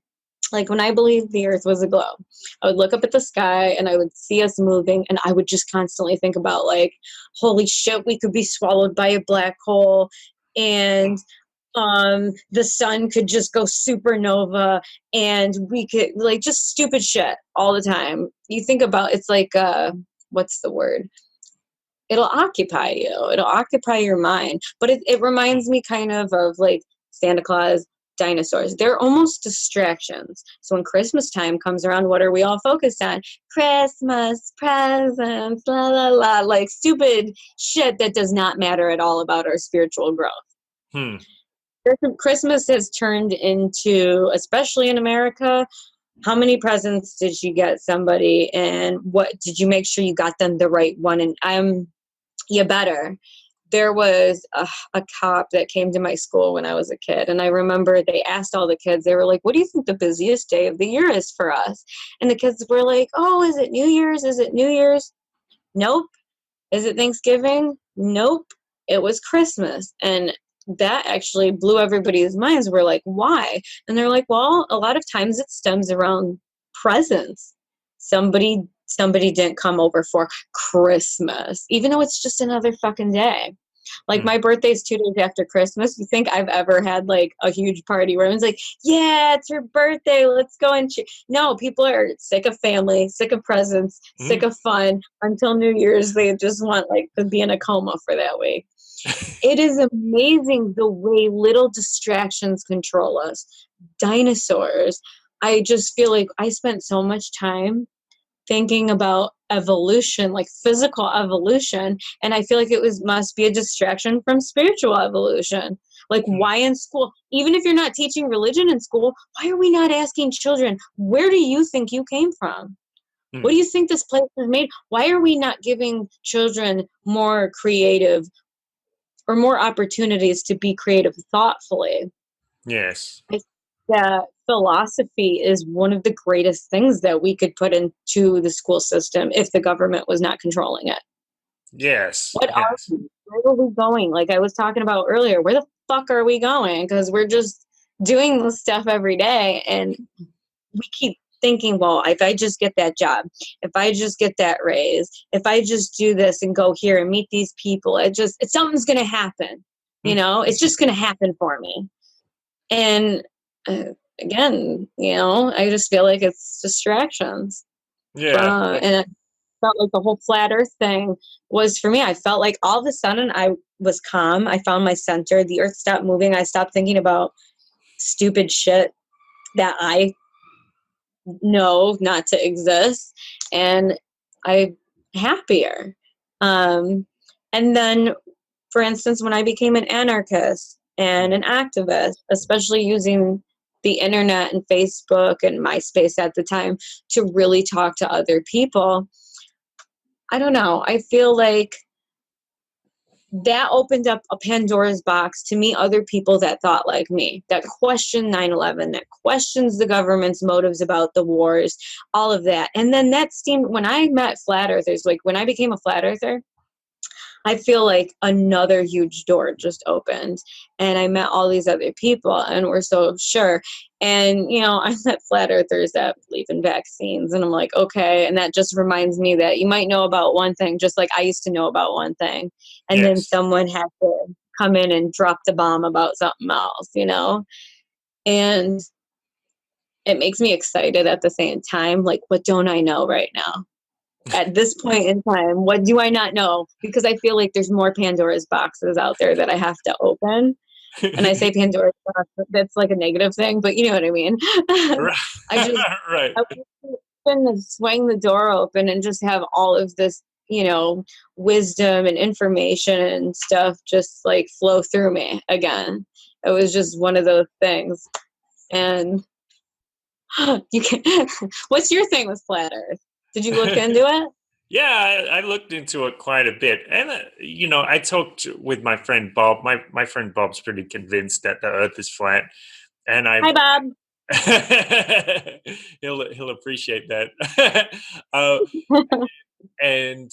like when I believed the earth was a globe, I would look up at the sky and I would see us moving, and I would just constantly think about like, holy shit, we could be swallowed by a black hole, and the sun could just go supernova, and we could like just stupid shit all the time. You think about, it's like what's the word? It'll occupy you. It'll occupy your mind. But it reminds me kind of like Santa Claus, dinosaurs. They're almost distractions. So when Christmas time comes around, what are we all focused on? Christmas, presents, la la la, like stupid shit that does not matter at all about our spiritual growth. Christmas has turned into, especially in America, how many presents did you get somebody, and what did you make sure you got them the right one? And you better. There was a cop that came to my school when I was a kid, and I remember they asked all the kids, they were like, what do you think the busiest day of the year is for us? And the kids were like, oh, is it New Year's? Is it New Year's? Nope. Is it Thanksgiving? Nope. It was Christmas. And that actually blew everybody's minds. We're like, why? And they're like, well, a lot of times it stems around presents. Somebody didn't come over for Christmas, even though it's just another fucking day. Like my birthday's 2 days after Christmas. You think I've ever had like a huge party where everyone's like, yeah, it's your birthday, let's go and no, people are sick of family, sick of presents, sick of fun. Until New Year's, they just want like to be in a coma for that week. It is amazing the way little distractions control us. Dinosaurs. I just feel like I spent so much time thinking about evolution, like physical evolution, and I feel like must be a distraction from spiritual evolution. Like, why in school, even if you're not teaching religion in school, why are we not asking children, where do you think you came from? What do you think this place was made? Why are we not giving children more creative or more opportunities to be creative thoughtfully? Yes. I think that philosophy is one of the greatest things that we could put into the school system if the government was not controlling it. Yes. What are we? Where are we going? Like I was talking about earlier, where the fuck are we going? Because we're just doing this stuff every day, and we keep thinking, well, if I just get that job, if I just get that raise, if I just do this and go here and meet these people, something's going to happen. You know, it's just going to happen for me. And again, you know, I just feel like it's distractions. Yeah. And it felt like the whole flat earth thing was for me. I felt like all of a sudden I was calm. I found my center. The earth stopped moving. I stopped thinking about stupid shit that I know not to exist. And I'm happier. And then, for instance, when I became an anarchist and an activist, especially using the internet and Facebook and MySpace at the time to really talk to other people, I don't know. I feel like that opened up a Pandora's box to meet other people that thought like me, that question 9/11, that questions the government's motives about the wars, all of that. And then that seemed, when I met flat earthers, like when I became a flat earther, I feel like another huge door just opened, and I met all these other people, and we're so sure. And, you know, I met flat earthers that believe in vaccines, and I'm like, okay. And that just reminds me that you might know about one thing, just like I used to know about one thing. And then someone had to come in and drop the bomb about something else, you know? And it makes me excited at the same time. Like, what don't I know right now? At this point in time, what do I not know? Because I feel like there's more Pandora's boxes out there that I have to open. And I say Pandora's box, that's like a negative thing, but you know what I mean. Right. I want to swing the door open and just have all of this, you know, wisdom and information and stuff just like flow through me again. It was just one of those things. And you can. What's your thing with flat Earth? Did you look into it? Yeah, I looked into it quite a bit. And, you know, I talked with my friend Bob. My friend Bob's pretty convinced that the earth is flat. And Hi, Bob. he'll appreciate that. and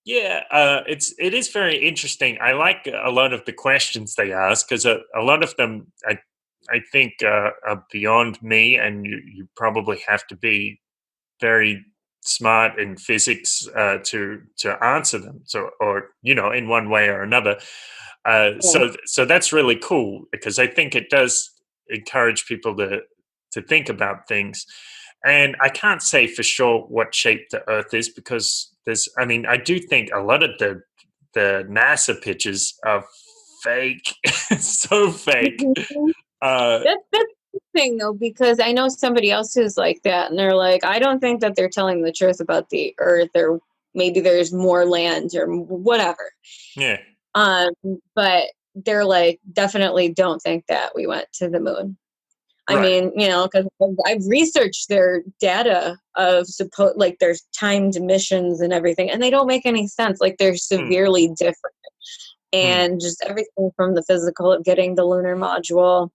yeah, it is very interesting. I like a lot of the questions they ask because a lot of them I think are beyond me, and you probably have to be very smart in physics to answer them. So, or in one way or another. So that's really cool because I think it does encourage people to think about things. And I can't say for sure what shape the Earth is because I do think a lot of the NASA pictures are fake, so fake. That's the thing though, because I know somebody else who's like that, and they're like, I don't think that they're telling the truth about the Earth, or maybe there's more land or whatever. Yeah. But they're like, definitely don't think that we went to the moon. I mean, because I've researched their data of like there's timed missions and everything, and they don't make any sense. Like they're severely different, and just everything from the physical of getting the lunar module.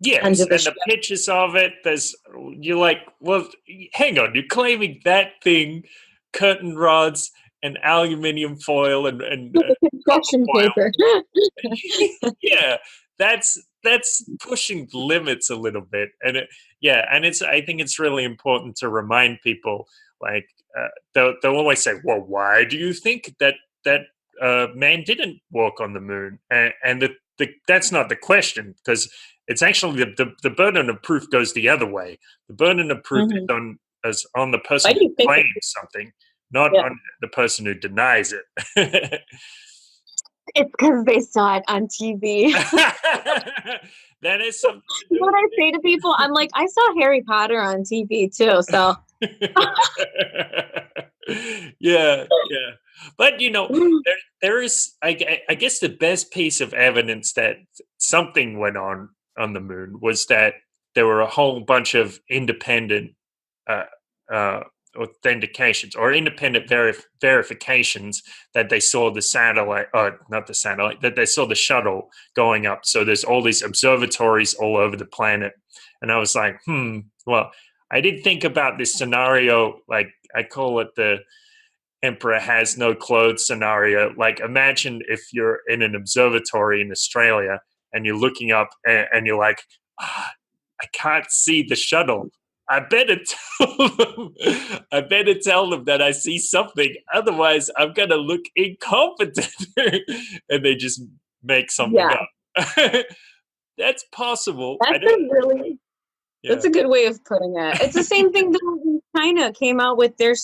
Yes, and the pictures of it. You're like, well, hang on, you're claiming that thing, curtain rods and aluminium foil and construction paper. Yeah, that's pushing limits a little bit, and I think it's really important to remind people. Like they'll always say, "Well, why do you think that man didn't walk on the moon?" And that's not the question, because it's actually the burden of proof goes the other way. The burden of proof is on the person who claims something, not on the person who denies it. It's because they saw it on TV. That is something. What I say to people, I'm like, I saw Harry Potter on TV too, so. Yeah. But there is, I guess, the best piece of evidence that something went on the moon was that there were a whole bunch of independent authentications or independent verifications that they saw the satellite, not the satellite, that they saw the shuttle going up. So there's all these observatories all over the planet. And I was like, well, I did think about this scenario, like I call it the emperor has no clothes scenario. Like imagine if you're in an observatory in Australia and you're looking up and you're like, I can't see the shuttle. I better tell them that I see something. Otherwise, I'm going to look incompetent. And they just make something up. That's possible. That's a good way of putting it. It's the same thing that when China came out with their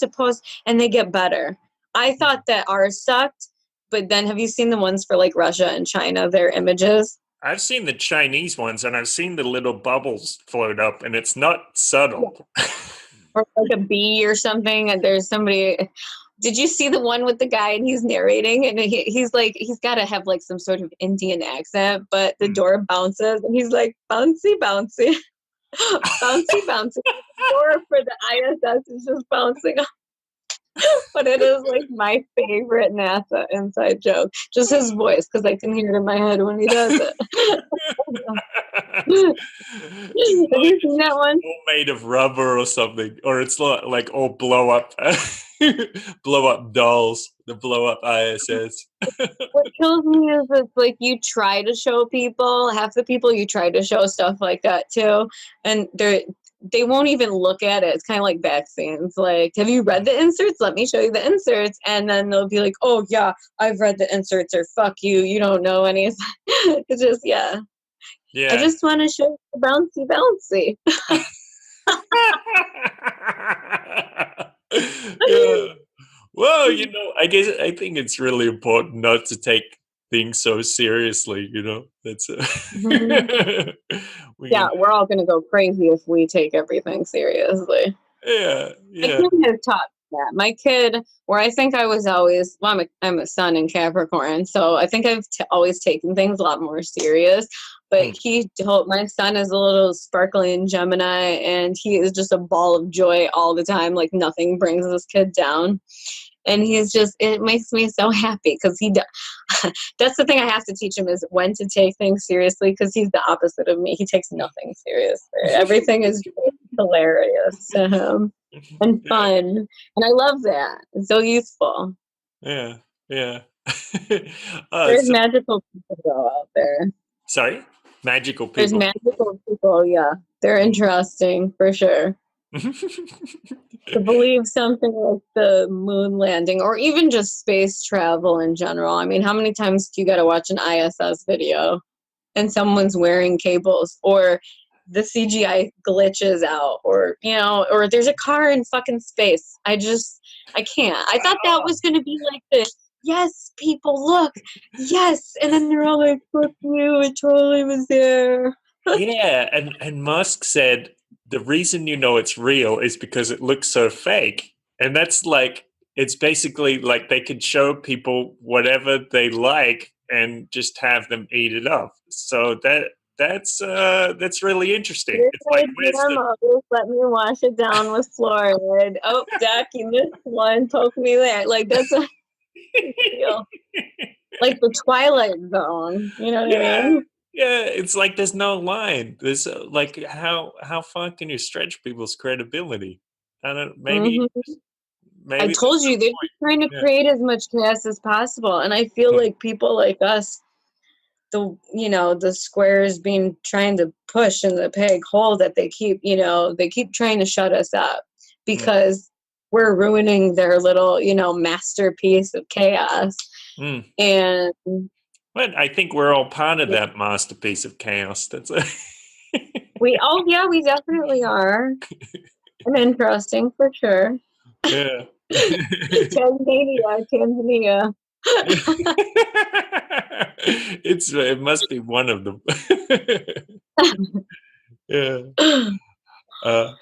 and they get better. I thought that ours sucked, but then have you seen the ones for like Russia and China, their images? I've seen the Chinese ones, and I've seen the little bubbles float up, and it's not subtle. Or like a bee or something, and there's somebody. Did you see the one with the guy and he's narrating, and he's like, he's got to have like some sort of Indian accent, but the door bounces and he's like, bouncy, bouncy, bouncy, bouncy. The door for the ISS is just bouncing. But it is like my favorite NASA inside joke. Just his voice, because I can hear it in my head when he does it. Have you seen that one? All made of rubber or something, or it's like all blow up dolls, the blow up ISS. What kills me is it's like you try to show people, half the people you try to show stuff like that too, and they won't even look at it. It's kind of like vaccines. Like, have you read the inserts? Let me show you the inserts. And then they'll be like, oh, yeah, I've read the inserts, or fuck you. You don't know any. It's just, yeah. I just want to show you the bouncy. Yeah. Well, I think it's really important not to take things so seriously, that's we're all gonna go crazy if we take everything seriously. My kid has taught that. My kid, where I think I was always, I'm a sun in Capricorn, so I think I've always taken things a lot more serious, but my son is a little sparkling Gemini, and he is just a ball of joy all the time. Like nothing brings this kid down. And it makes me so happy because that's the thing I have to teach him, is when to take things seriously, because he's the opposite of me. He takes nothing seriously. Everything is hilarious to him. and fun. And I love that. It's so useful. Yeah, yeah. There's So, magical people though out there. sorry, magical There's people. magical people, yeah. They're interesting for sure. To believe something like the moon landing or even just space travel in general. I mean, how many times do you got to watch an ISS video and someone's wearing cables or the CGI glitches out or, or there's a car in fucking space. I can't. I thought that was going to be like the, yes, people, look, yes. And then they're all like, fuck you, it totally was there. Yeah, and Musk said the reason you know it's real is because it looks so fake. And that's like it's basically like they could show people whatever they like and just have them eat it up. So that's really interesting. Here's It's my like where's the GMOs, let me wash it down with fluoride. Oh, Doc, you missed one, poke me there. Like, that's a deal. Like the Twilight Zone, you know what I yeah. mean? Yeah, it's like there's no line. There's like how far can you stretch people's credibility? I don't maybe hmm I maybe told there's no you, they're just trying to point. create as much chaos as possible. And I feel Yeah. like people like us, the squares being trying to push in the peg hole that they keep trying to shut us up Mm. because we're ruining their little, masterpiece of chaos. Mm. And But I think we're all part of that masterpiece of chaos. That's we definitely are. And interesting for sure. yeah. Tanzania. It must be one of them. Yeah. Uh,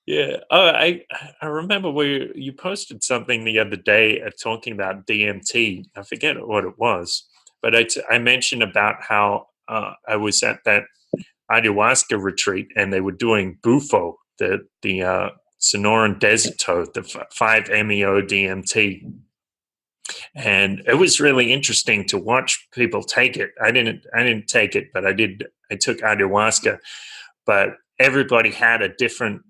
yeah. Oh, I remember you posted something the other day talking about DMT. I forget what it was, but I mentioned about how I was at that ayahuasca retreat and they were doing Bufo, the Sonoran Desert Toad, the 5-MeO DMT, and it was really interesting to watch people take it. I didn't take it, but I took ayahuasca, but everybody had a different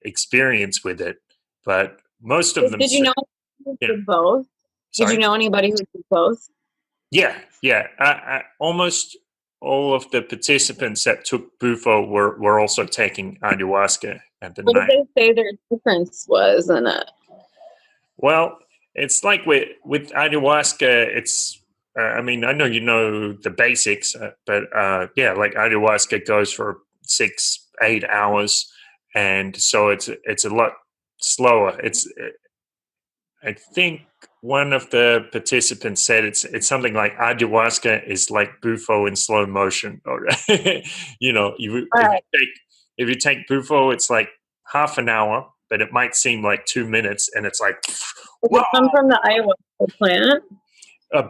experience with it. But most of them Did you said, know who yeah, did both? Did you sorry. know anybody who did both? Yeah, yeah. I almost all of the participants that took Bufo were also taking ayahuasca at the What did night. they say their difference was in it? Well, it's like with ayahuasca, it's. I mean, I know you know the basics, but yeah, like ayahuasca goes for 6-8 hours, and so it's a lot slower. I think one of the participants said it's something like ayahuasca is like Bufo in slow motion, or All right. if you take Bufo, it's like half an hour, but it might seem like 2 minutes, and it's like Does whoa. it come from the ayahuasca plant?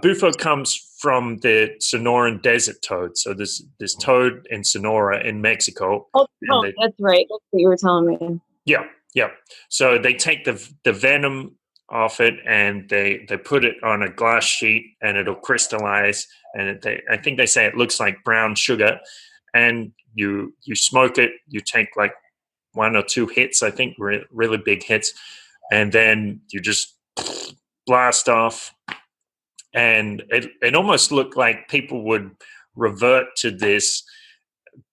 Bufo comes from the Sonoran Desert toad. So this toad in Sonora in Mexico, Oh, and they that's right. That's what you were telling me. yeah, yeah. So they take the venom off it and they put it on a glass sheet and it'll crystallize. And I think they say it looks like brown sugar. And you smoke it. You take like 1 or 2 hits. I think really big hits, and then you just blast off. And it almost looked like people would revert to this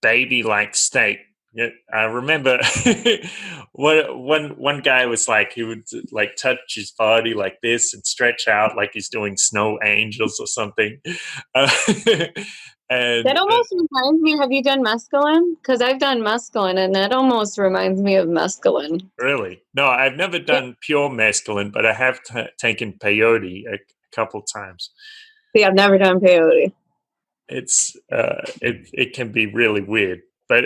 baby-like state. Yeah, I remember one guy was like he would like touch his body like this and stretch out like he's doing snow angels or something. Uh, and That almost reminds me. Have you done mescaline? Because I've done mescaline, and that almost reminds me of mescaline. really, no, I've never done pure mescaline, but I have taken peyote a couple times. See, I've never done peyote. It's it can be really weird, but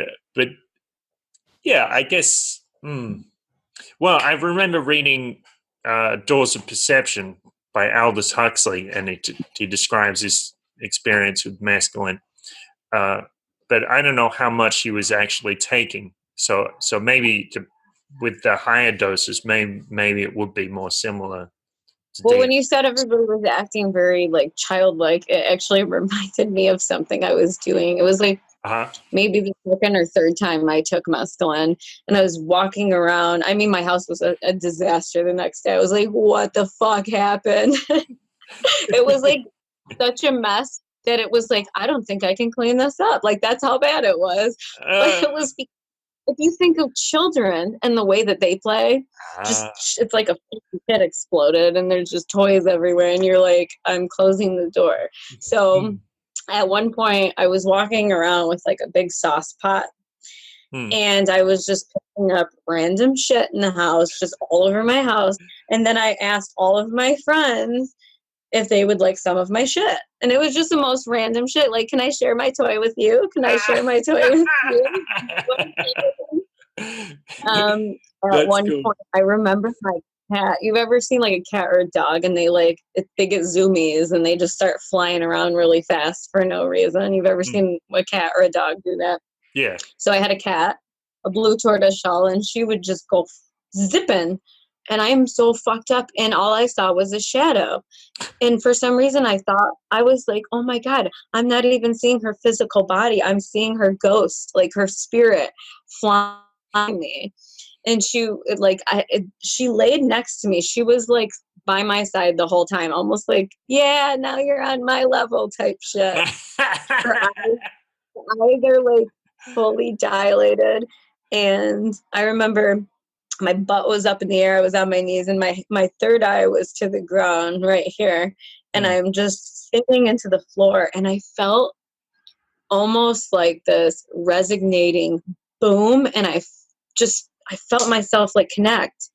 yeah, I guess. Well, I remember reading Doors of Perception by Aldous Huxley, and he describes his experience with mescaline. But I don't know how much he was actually taking. So maybe with the higher doses, maybe it would be more similar to Well, DMT. when you said everybody was acting very like childlike, it actually reminded me of something I was doing. It was like maybe the second or third time I took mescaline, and I was walking around. I mean, my house was a disaster the next day. I was like, what the fuck happened? It was like such a mess that it was like, I don't think I can clean this up. Like, that's how bad it was. But it was, if you think of children and the way that they play, just it's like a kid exploded and there's just toys everywhere, and you're like, I'm closing the door. So at one point I was walking around with like a big sauce pot, and I was just picking up random shit in the house, just all over my house. And then I asked all of my friends if they would like some of my shit. And it was just the most random shit. Like, can I share my toy with you? Can I share my toy with you? At one point, I remember my cat. You've ever seen like a cat or a dog, and they get zoomies and they just start flying around really fast for no reason? You've ever seen a cat or a dog do that? Yeah. So I had a cat, a blue tortoiseshell, and she would just go zipping. And I'm so fucked up, and all I saw was a shadow. And for some reason, I was like, oh my God, I'm not even seeing her physical body. I'm seeing her ghost, like her spirit flying me. And she laid next to me. She was like by my side the whole time, almost like, yeah, now you're on my level type shit. Her eyes are like fully dilated. And I remember my butt was up in the air. I was on my knees, and my third eye was to the ground right here. And I'm just sinking into the floor, and I felt almost like this resonating boom. And I felt myself like connect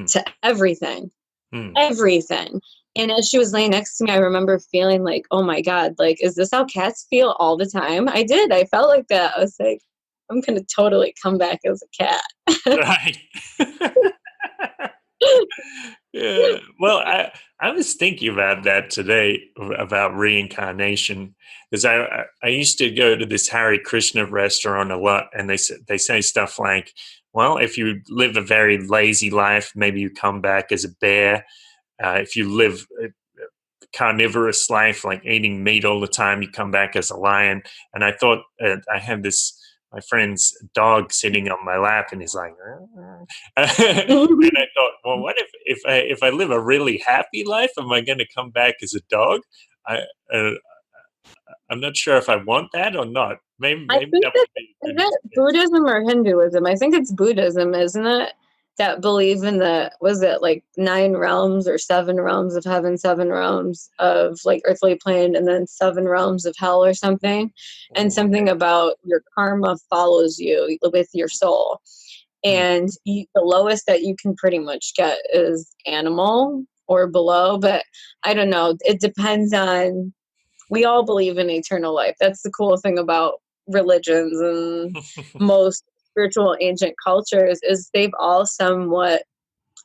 to everything. And as she was laying next to me, I remember feeling like, oh my God, like, is this how cats feel all the time? I did. I felt like that. I was like, I'm going to totally come back as a cat. Right. Yeah. Well, I was thinking about that today, about reincarnation, because I used to go to this Hare Krishna restaurant a lot, and they say stuff like, well, if you live a very lazy life, maybe you come back as a bear. If you live a carnivorous life, like eating meat all the time, you come back as a lion. And I thought, I had my friend's dog sitting on my lap, and he's like, and I thought, well, what if I live a really happy life, am I going to come back as a dog? I'm not sure if I want that or not. Maybe I think that would be is it Buddhism or Hinduism? I think it's Buddhism, isn't it? That believe in was it like 9 realms or 7 realms of heaven, 7 realms of like earthly plane, and then 7 realms of hell or something. And something about your karma follows you with your soul. And the lowest that you can pretty much get is animal or below. But I don't know. It depends on, we all believe in eternal life. That's the cool thing about religions and most spiritual ancient cultures, is they've all somewhat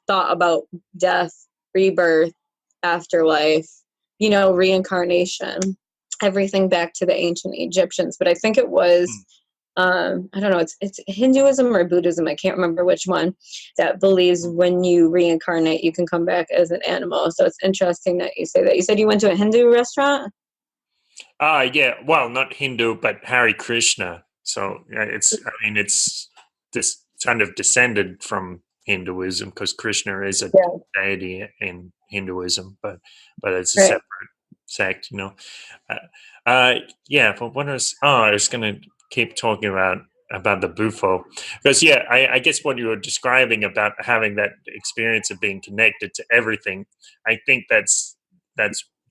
thought about death, rebirth, afterlife, reincarnation, everything back to the ancient Egyptians. But I think it was I don't know, it's Hinduism or Buddhism, I can't remember which one, that believes when you reincarnate you can come back as an animal. So it's interesting that you say that. You said you went to a Hindu restaurant? Yeah. Well, not Hindu, but Hare Krishna. So it's this kind of descended from Hinduism, because Krishna is a deity in Hinduism, but it's a separate sect, Yeah. But I was going to keep talking about the Bufo, because I guess what you were describing about having that experience of being connected to everything, I think that's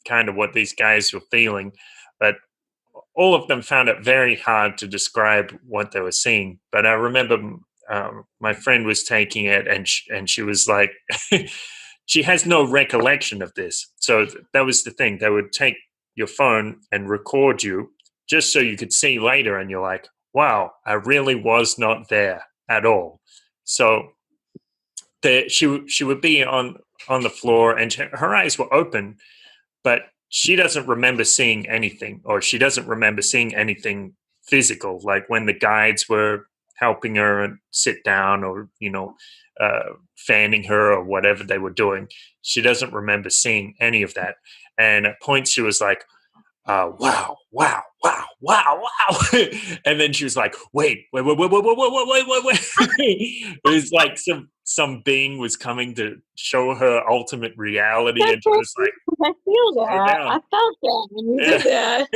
kind of what these guys were feeling. But all of them found it very hard to describe what they were seeing. But I remember my friend was taking it, and she was like, she has no recollection of this. So that was the thing. They would take your phone and record you just so you could see later, and you're like, wow, I really was not there at all. So she would be on the floor, and her eyes were open, but she doesn't remember seeing anything, or she doesn't remember seeing anything physical, like when the guides were helping her sit down, or fanning her, or whatever they were doing. She doesn't remember seeing any of that. And at points she was like, wow, wow, wow, wow, wow. And then she was like, wait. It was like some being was coming to show her ultimate reality, and she was like, I feel slow that. down. I felt that when you did that.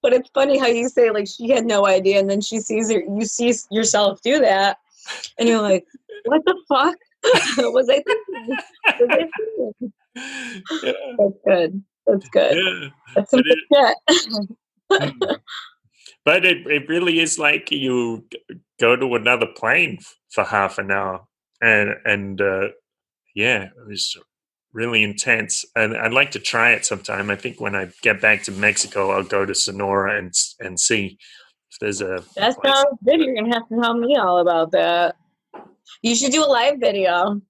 But it's funny how you say like she had no idea, and then she sees her. You see yourself do that, and you're like, "What the fuck was I thinking? Was I thinking?" Yeah, That's good. That's good. yeah. That's some But good shit. but it really is like you go to another plane for half an hour, and yeah, it was really intense, and I'd like to try it sometime. I think when I get back to Mexico, I'll go to Sonora and see if there's a That place. sounds good. You're gonna have to tell me all about that. You should do a live video.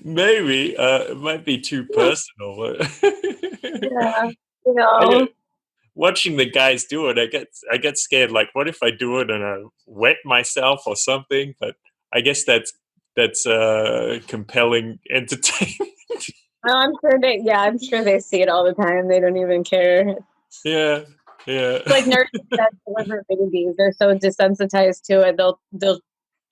Maybe it might be too personal. But Yeah, you know. watching the guys do it, I get scared. Like, what if I do it and I wet myself or something? But I guess that's compelling entertainment. No, I'm sure they see it all the time. They don't even care. Yeah, yeah. It's like nurses that deliver babies. They're so desensitized to it. They'll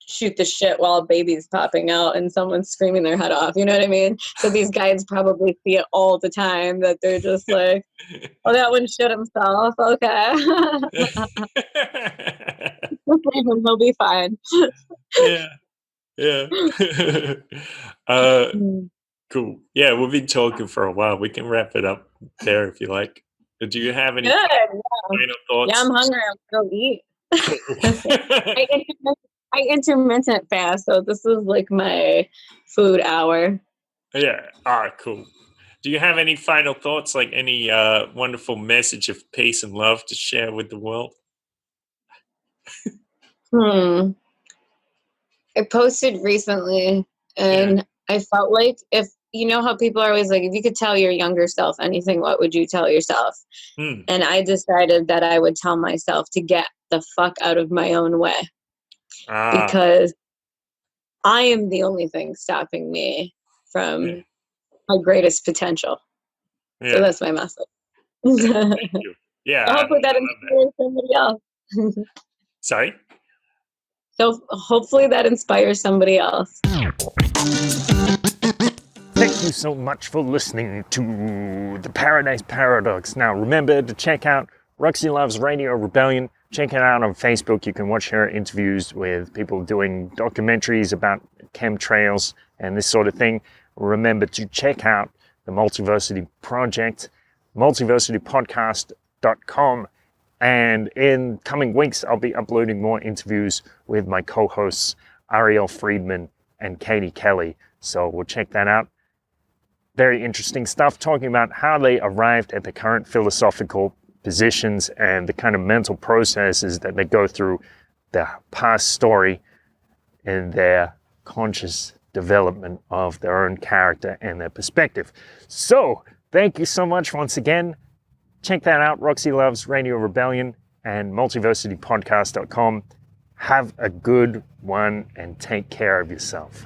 shoot the shit while a baby's popping out and someone's screaming their head off. You know what I mean? So these guys probably see it all the time that they're just like, oh, that one shit himself. Okay. He'll be fine. Yeah, yeah. Cool. Yeah, we've been talking for a while. We can wrap it up there if you like. Do you have any Good. final thoughts? Yeah, I'm hungry. I'm gonna go eat. I intermittent fast, so this is like my food hour. Yeah. Cool. Do you have any final thoughts, like any wonderful message of peace and love to share with the world? I posted recently, and I felt like if you know how people are always like, if you could tell your younger self anything, what would you tell yourself? And I decided that I would tell myself to get the fuck out of my own way because I am the only thing stopping me from my greatest potential. So that's my message. Thank you. Yeah. Hopefully that inspires somebody else. Sorry? So hopefully that inspires somebody else. Thank you so much for listening to the Paradise Paradox. Now remember to check out Roxii Loves Radio Rebellion. Check it out on Facebook. You can watch her interviews with people doing documentaries about chemtrails and this sort of thing. Remember to check out the Multiversity Project, multiversitypodcast.com. And in coming weeks, I'll be uploading more interviews with my co-hosts, Ariel Friedman and Katie Kelly. So we'll check that out. Very interesting stuff, talking about how they arrived at the current philosophical positions and the kind of mental processes that they go through, their past story, and their conscious development of their own character and their perspective. So, thank you so much once again. Check that out, Roxii Loves Radio Rebellion and multiversitypodcast.com. Have a good one and take care of yourself.